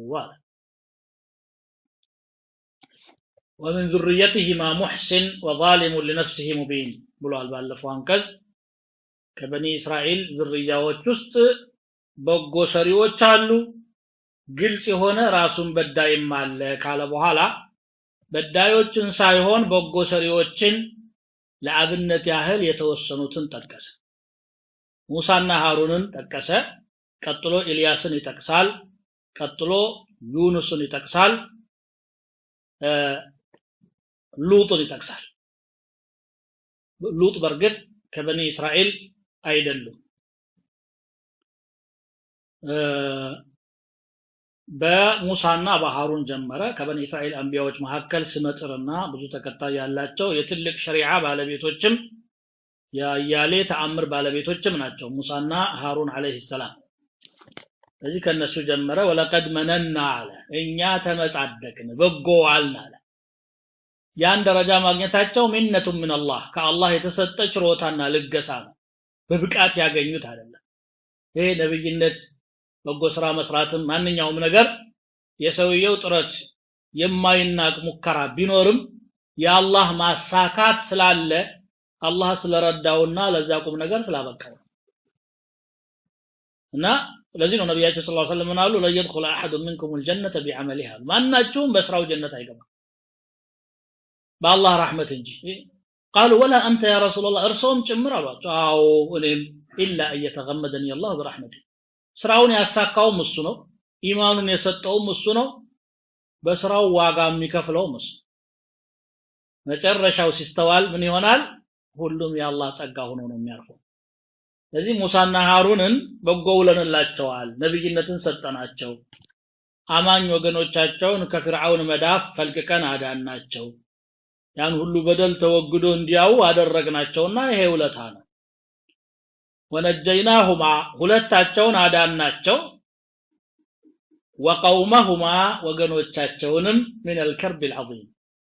Speaker 2: ومن ذريتهما محسن وظالم لنفسه مبين ብሏል ባለፈው አንቀጽ ከበኒ እስራኤል ዝርያዎች ውስጥ በጎ ሰሪዎች አሉ ግልጽ የሆነ ራሱን በዳይም አለ ካለ በኋላ በዳዮችን ሳይሆን በጎ ሰሪዎችን ለአብነት ያህል የተወሰኑትን ጠቀሰ ሙሳና ሃሩንን ጠቀሰ ቀጥሎ ኢልያስን ይጠቅሳል ቀጥሎ ዩኑስን ይጠቅሳል ሉጥን ይጠቅሳል ሉጥ በርግጥ ከበኒ እስራኤል አይደሉም በሙሳና በሃሩን ጀመረ ከበኒ እስራኤል አንቢያዎች መሐከል ስመጥርና ብዙ ተከታይ ያላቸው የትልቅ ሸሪዓ ባለቤቶችም ያያሌ ተአምር ባለቤቶችም ናቸው ሙሳና ሃሩን አለይሂ ሰላም ስለዚህ ከነሱ ጀመረ ወለቀድ መነና አለ እኛ ተመጻደቅን በጎ አልን አለ ያን ደረጃ ማግኘታቸው ሚነቱ ምን አላህ ከአላህ የተሰጠ ችሮታና ልገሳ ነው በብቃት ያገኙት አይደለም ይሄ ነብይነት በጎ ስራ መስራትም ማንኛውም ነገር የሰውየው ጥረት የማይናቅ ሙከራ ቢኖርም የአላህ ማሳካት ስላለ አላህ ስለረዳውና ለዛ ቁም ነገር ስላበቃው እና ለዚህ ነው ነብያችን ሰለላሁ ዐለይሂ ወሰለም አሉ ለይድኹል አሐዱ منكم الجنه بعملها ማናቸውም በስራው ጀነት አይገባም በአላህ ረህመት እንጂ قالوا ولا انت يا رسول الله ارسوم ጭምር አሏቸው አዎ እኔም الا ان يتغمدني الله برحمته ስራውን ያሳካው እሱ ነው ኢማኑን የሰጠው እሱ ነው በስራው ዋጋ የሚከፍለው እሱ መጨረሻው ሲስተዋል ምን ይሆናል ሁሉም የአላህ ጸጋ ሆኖ ነው የሚያርፈው ስለዚህ ሙሳና ሃሩንን በጎውለንላቸዋል ነብይነትን ሰጠናቸው አማኝ ወገኖቻቸውን ከፍርዓውን መዳፍ ፈልቅቀን አዳናቸው ያን ሁሉ በደል ተወግዶ እንዲያው አደረግናቸውና ይሄ ውለታ ነው ونجيناهما ሁለታቸውን አዳናቸው وقومهما ወገኖቻቸውንም من الكرب العظيم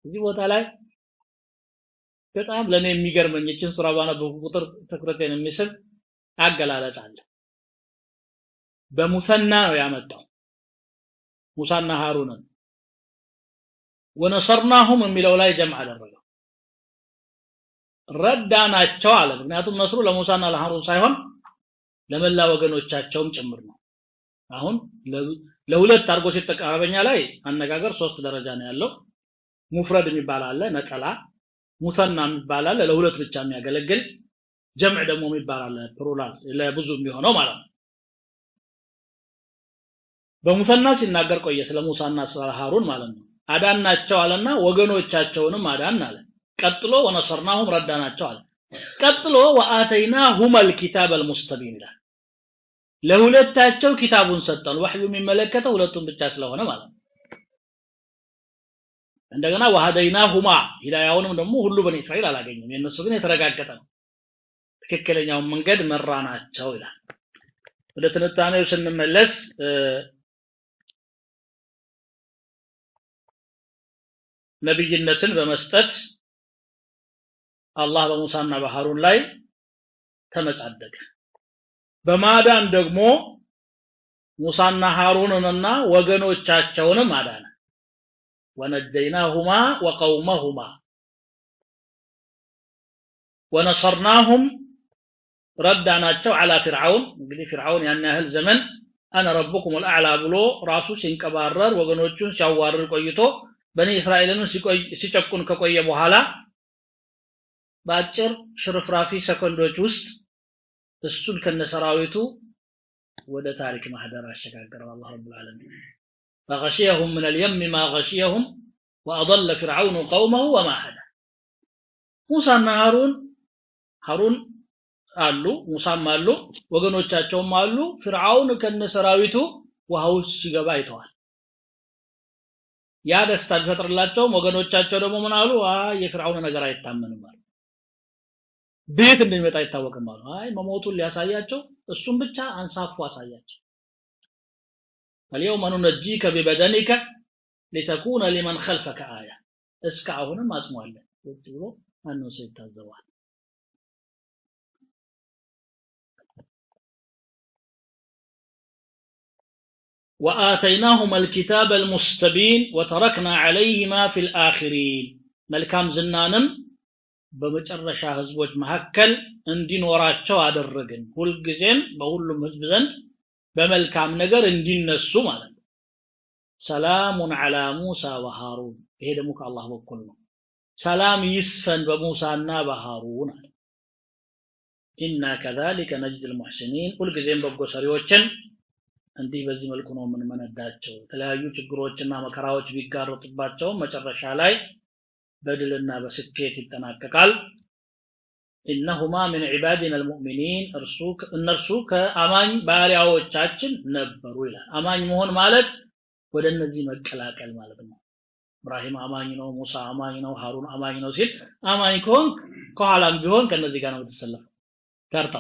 Speaker 2: እዚህ ቦታ ላይ በጣም ለኔ የሚገርመኝ እቺን ሱራ ባነበብኩ ቁጥር ትኩረቴን የሚስብ አገላለጽ አለ በሙሰና ነው ያመጣው ሙሳና ሃሩንን ونصرناهم የሚለው ላይ ጀምዕ አደረገው ረዳናቸው አለ ምክንያቱም ነስሩ ለሙሳና ለሃሩን ሳይሆን ለመላ ወገኖቻቸውም ጭምር ነው አሁን ለሁለት አርጎ ሲተቃረበኛ ላይ አነጋገር 3 ደረጃ ነው ያለው ሙፍረድ የሚባል አለ ነቀላ ሙሰና የሚባል አለ ለሁለት ብቻ የሚያገለግል ጀምዕ ደግሞ የሚባል አለ ፕሉራል ለብዙ የሚሆነው ማለት ነው በሙሰና ሲናገር ቆየ ስለ ሙሳና ስለ ሃሩን ማለት ነው አዳናቸው አለና ወገኖቻቸውንም አዳን አለ ቀጥሎ ወነሰርናሁም ረዳናቸው አለ ቀጥሎ ወአተይናሁም الكتاب المستبين ለሁለታቸው ኪታቡን ሰጠን ወህዩ የሚመለከተው ሁለቱም ብቻ ስለሆነ ማለት ነው እንደገና ወሃደይናሁማ ሂዳያውንም ደግሞ ሁሉ በኔ እስራኤል አላገኘም የነሱ ግን የተረጋገጠ ነው ትክክለኛው መንገድ መራናቸው ይላል ወደ ትንታኔው ስንመለስ ነብይነትን በመስጠት አላህ በሙሳና በሃሩን ላይ ተመጻደቀ በማዳን ደግሞ ሙሳና ሃሩንንና ወገኖቻቸውንም አዳነ ወነጀይናሁማ ወቀውመሁማ ወነሰርናሁም ረዳናቸው على فرعون እንግዲህ فرعون ያን ያህል ዘመን انا ربكم الاعلى ብሎ ራሱ ሲንቀባረር ወገኖቹን ሲያዋርር ቆይቶ በኔ እስራኤልን ሲጨቁን ከቆየ በኋላ ባጭር ሽርፍራፊ ሰከንዶች ውስጥ እሱን ከነሰራዊቱ ወደ ታሪክ ማህደር አሸጋገረው አላህ ረብ العالمين فغشيهم من اليم ما غشيهم واضل فرعون قومه وما هدى موسى هارون አሉ ሙሳም አሉ ወገኖቻቸውም አሉ ፍርዓውን ከነሰራዊቱ ውሃው ሲገባ አይተዋል ያ ደስታ ቢፈጥርላቸው ወገኖቻቸው ደግሞ ምን አሉ የፍርዓውን ነገር አይታመንም ማለት ቤት እንደሚመጣ አይታወቅም ማለት አይ መሞቱን ሊያሳያቸው እሱም ብቻ አንሳፉ አሳያቸው اليوم ننجيك ببدنك لتكون لمن خلفك آية እስካሁንም አስሟል ብሎ ማነው ሲታዘዋል وآتيناهما الكتاب المستبين وتركنا عليهما في الآخرين መልካም ዝናንም በመጨረሻ ህዝቦች መሐከል እንዲኖራቸው አደረግን ሁሉ ጊዜም በሁሉም ህዝብ ዘንድ በመልካም ነገር እንዲነሱ ማለት ነው ሰላሙን على موسى وهارون ይሄ ደግሞ ከአላህ በኩል ነው ሰላም ይስፈን በሙሳና በሃሩን إنا كذلك نجزي المحسنين ሁሉ ጊዜም በጎ ሰሪዎችን እንዲህ በዚህ መልኩ ነው ምን መነዳቸው ተለያዩ ችግሮችና መከራዎች ቢጋሩጥባቸው መጨረሻ ላይ በድልና በስኬት ይተናቀቃል إنهما من عبادنا المؤمنين እነርሱ ከአማኝ ባሪያዎቻችን ነበሩ ይላል አማኝ መሆን ማለት ወደ እነዚህ መቀላቀል ማለት ነው ኢብራሂም አማኝ ነው ሙሳ አማኝ ነው ሃሩን አማኝ ነው ሲል አማኝ ከሆን ከኋላም ቢሆን ከነዚህ ጋር ነው ተሰለፈው ካርታ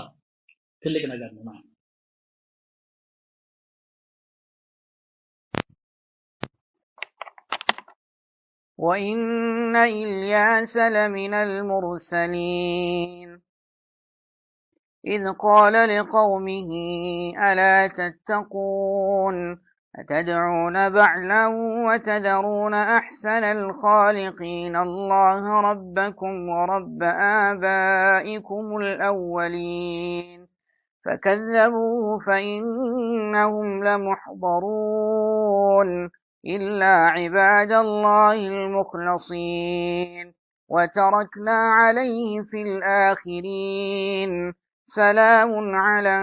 Speaker 2: ትልቅ ነገር ነው
Speaker 1: وإن إلياس لمن المرسلين إذ قال لقومه ألا تتقون أتدعون بعلا وتذرون أحسن الخالقين الله ربكم ورب آبائكم الأولين فكذبوه فإنهم لمحضرون إلا عباد الله المخلصين وتركنا عليه في الآخرين سلام على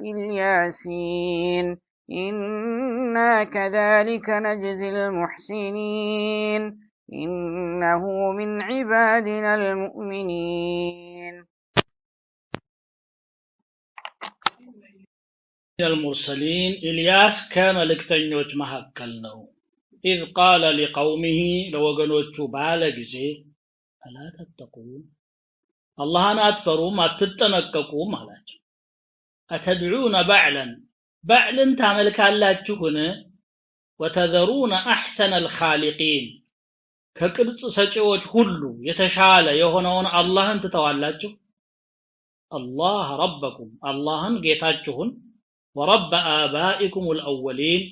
Speaker 1: الياسين إنا كذلك نجزي المحسنين إنه من عبادنا المؤمنين
Speaker 2: المرسلين إلياس كان لكتنيوች መሐከል ነው إذ قال لقومه لوغنوቹ ባለ ጊዜ ألا تتقون اللهን አትፈሩም አትጠነቀቁም አላቸው أتدعون بعلا ታመልካላችሁን وتذرون أحسن الخالقين ከቅርጽ ሰጪዎች ሁሉ የተሻለ የሆነውን አላህን ትተዋላችሁ الله ربكم اللهን ጌታችሁን ورب آبائكم الأولين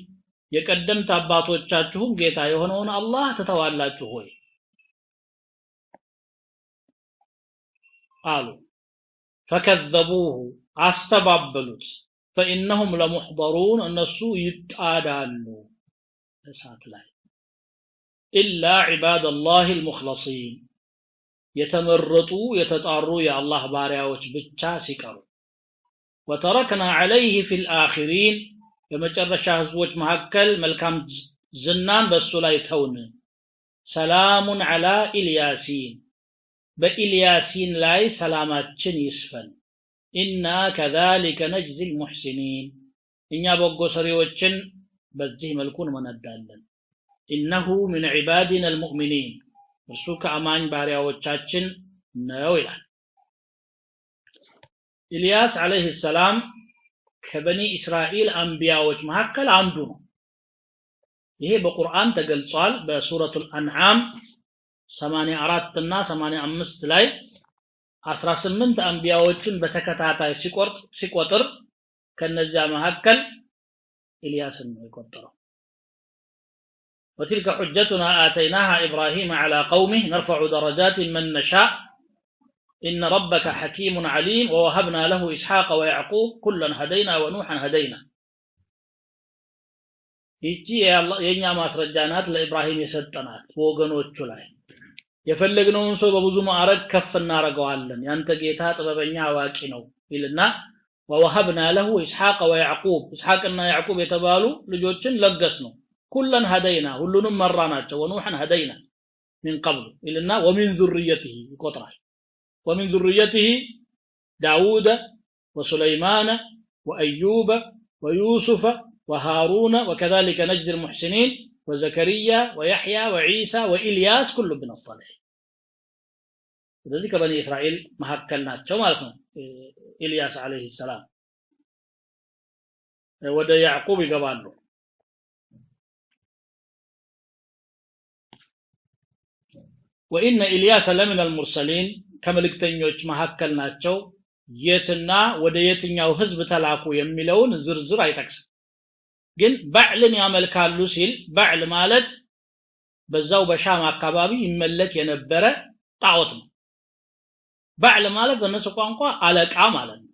Speaker 2: የቀደምት አባቶቻችሁም ጌታ የሆነውን አላህ ተተዋላችሁ ሆይ قالوا فكذبوه استبابلوت فانهم لمحضرون النسو يتعادلوا እሳት ላይ إلا عباد الله المخلصين የተመረጡ የተጣሩ የአላህ ባሪያዎች ብቻ ሲቀሩ وتركنا عليه في الآخرين በመጨረሻ ህዝቦች መካከል መልካም ዝናን በሱ ላይ ተውን سلام على إلياسين በኢልያሲን ላይ ሰላማችን ይስፈን إنا كذلك نجزي المحسنين እኛ በጎ ሰሪዎችን በዚህ መልኩን መነዳለን إنه من عبادنا المؤمنين እርሱ ከአማኝ ባሪያዎቻችን ነው ይላል ኢልያስ አለይሂ ሰላም ከበኒ እስራኤል አንቢያዎች መካከል አንዱ ነው ይሄ በቁርአን ተገልጿል በሱረቱል አንዓም 84 እና 85 ላይ 18 አንቢያዎችን በተከታታይ ሲቆጥር ከነዚያ መካከል ኢልያስን ነው የቆጠረው وتلك حجتنا آتيناها إبراهيم على قومه نرفع درجات من نشاء إن ربك حكيم عليم ووهبنا له إسحاق ويعقوب كلا هدينا ونوحا هدينا يجي የኛ ማስረጃናት ለኢብራሂም የሰጠናት ወገኖቹ ላይ የፈለግነውን ሰው በብዙ ማዕረግ ከፍ እናረጋዋለን ያንተ ጌታ ጥበበኛ አዋቂ ነው ይልና ووهبنا له إسحاق ويعقوب إسحاقنا يعقوب የተባሉ ልጆችን ለገስ ነው كلن هدينا ሁሉንም መራናቸው ونوحا هدينا من قبل إلنا ومن ذريته يقطرال ومن ذريته داود وسليمان وأيوب ويوسف وهارون وكذلك نجزي المحسنين وزكريا ويحيى وعيسى وإلياس كل من الصالحين ስለዚህ ከበኒ እስራኤል መሐከል ናቸው ማለት ነው ኢልያስ አለይሂ ሰላም ወደ ያዕቆብ ይገባሉ وإن إلياس لمن المرسلين ከመልእክተኞች መሐከል ናቸው የትና ወደ የትኛው ህዝብ ተላኩ የሚለውን ዝርዝር አይጠቅስም ግን ባዕልን ያመልካሉ ሲል ባዕል ማለት በዛው በሻም አካባቢ ይመለክ የነበረ ጣዖት ነው ባዕል ማለት በእነሱ ቋንቋ አለቃ ማለት ነው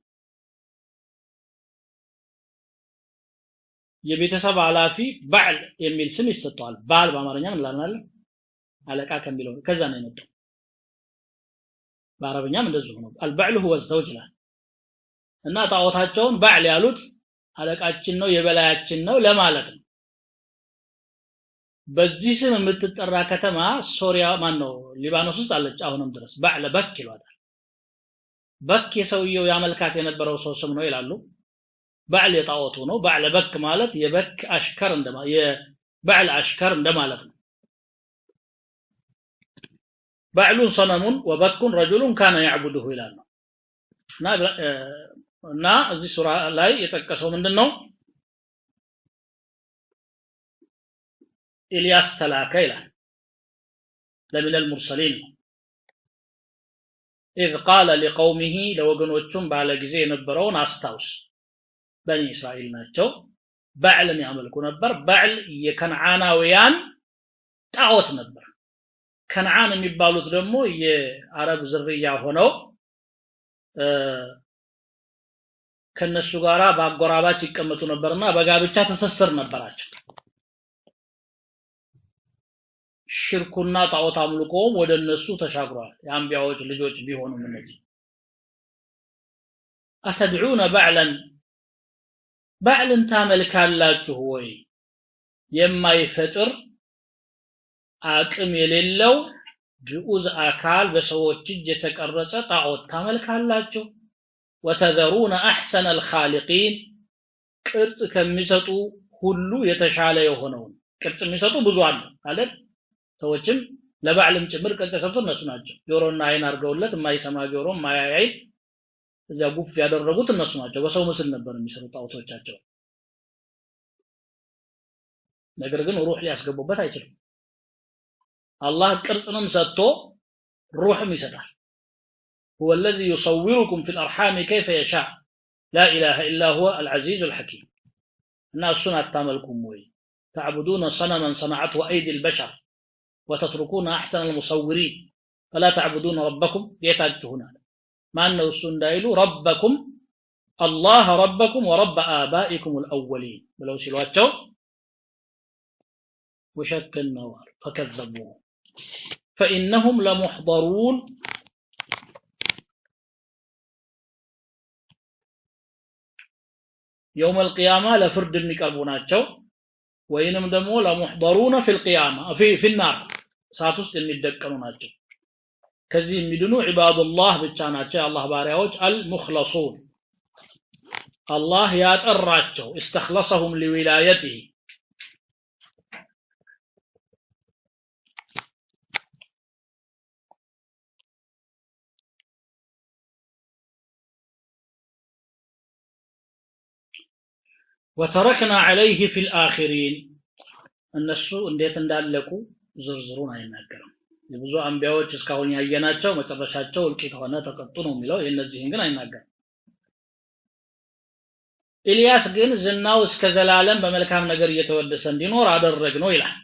Speaker 2: የቤተሰብ ኃላፊ ባዕል የሚል ስም ይሰጠዋል ባል በአማርኛ ምን ላልናል አለቃ ከሚለው ከዛ ነው የመጣው በአረብኛም እንደዚህ ነው አልባዕል هو الزوج ላ እና ጣዖታቸውን ባዕል ያሉት አለቃችን ነው የበላያችን ነው ለማለት ነው በዚህ ስም የምትጠራ ከተማ ሶሪያ ማን ነው ሊባኖስ ውስጥ አለች አሁንም ድረስ ባዕለ በክ ይሏታል በክ የሰውየው ያመልካት የነበረው ሰው ስም ነው ይላሉ ባዕል የጣዖቱ ነው ባዕለ በክ ማለት የበክ አሽከር እንደማለት የባዕል አሽከር እንደማለት ነው ባዕሉ ሰነሙን ወበኩን ረጁሉን ካነ ያዕቡዱሁ ይላል እና እዚህ ሱራ ላይ የተጠቀሰው ምንድነው ኢልያስ ተላከ ይላል ለምን المرسلين إذ قال لقومه ለወገኖቹም ባለ ጊዜ የነበረውን አስታውስ በኒ እስራኤል ናቸው ባዕልን ያመልኩ ነበር ባዕል የከነዓናውያን ጣዖት ነበር ከነዓን የሚባሉት ደግሞ የአረብ ዝርያ ሆነው ከነሱ ጋራ ባጎራባች ይቀመጡ ነበርና በጋብቻ ተሰሰር ነበራቸው ሽርኩና ጣዖት አምልኮም ወደ እነሱ ተሻግሯል የአንቢያዎች ልጆች ቢሆኑም እነዚህ አተድዑነ ባዕለን ባዕልን ታመልካላችሁ ወይ የማይፈጥር አቅም የሌለው ግዑዝ አካል በሰዎች እጅ የተቀረጸ ጣዖት ታመልካላችሁ وتذرون احسن الخالقين ቅርጽ ከሚሰጡ ሁሉ የተሻለ የሆነውን ቅርጽ የሚሰጡ ብዙ አሉ ማለት ሰዎችም ለባዕልም ጭምር ቅርጽ ሰጥቶ እነሱ ናቸው ጆሮና አይን አርገውለት የማይሰማ ጆሮ የማያይ እዚያ ጉፍ ያደረጉት እነሱ ናቸው በሰው ምስል ነበር የሚሰሩት ጣዖቶቻቸው ነገር ግን ሩህ ሊያስገቡበት አይችልም አላህ ቅርጽንም ሰጥቶ ሩህም ይሰጣል هو الذي يصوركم في الأرحام كيف يشاء لا إله إلا هو العزيز الحكيم الناس سنة تعملكم وي تعبدون صنما صنعته أيدي البشر وتتركون أحسن المصورين فلا تعبدون ربكم يتاجه هنا ማን ነው እሱ እንዳይሉ ረበኩም الله ربكم ورب آبائكم الأولين بلو سيلواتشو وشك النوار فكذبوه فإنهم لمحضرون يوم القيامة لفرد النكالبوناتشو وإنهم دمو لمحضرون في القيامة في النار ساتوس الندكالوناتشو كذين مدنو عباد الله بتشاناتشو الله باريوج المخلصون الله ياتراچو استخلصهم لولايته وتركنا عليه في الآخرين الناس እንዴት እንዳለቁ ዝርዝሩን አይናገርም የብዙ አንቢያዎች እስካሁን ያየናቸው መጨረሻቸው እልቂት ሆነ ተቀጡ ነው የሚለው የነዚህን ግን አይናገርም ኢልያስ ግን ዝናው እስከ ዘላለም በመልካም ነገር እየተወደሰ እንዲኖር አደረግነው ይላል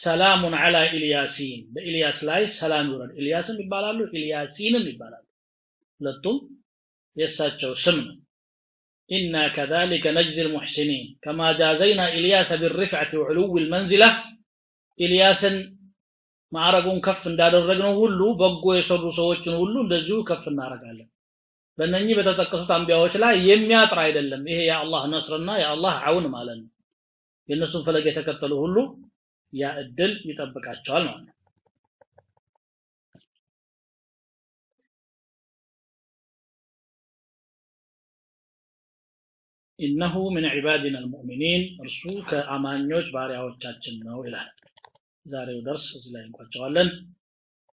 Speaker 2: ሰላሙን ዐላ ኢልያሲን በኢልያስ ላይ ሰላም ይወርድ ኢልያስም ይባላሉ ኢልያሲንም ይባላሉ ሁለቱም የሳቸው ስም ነው إنا كذلك نجزي المحسنين كما جازينا إلياس بالرفعة وعلو المنزلة إلياس معرقون كف እንዳደረግነው ሁሉ በጎ የሰሩ ሰዎችን ሁሉ እንደዚሁ ከፍ እናረጋለን በእነኚህ በተጠቀሱት አንቢያዎች ላይ የሚያጥር አይደለም ይሄ የአላህ ነስርና የአላህ አውን ማለት ነው የነሱን ፈለግ የተከተሉ ሁሉ ያ እድል ይጠብቃቸዋል ማለት ነው إنه من عبادنا المؤمنين رسولك أمانيوش بارياوچاچن ነው ይላል ዛሬው درس እዚህ ላይ እንቋጨዋለን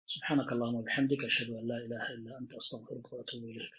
Speaker 2: سبحانك اللهم وبحمدك أشهد أن لا إله إلا أنت أستغفرك وأتوب إليك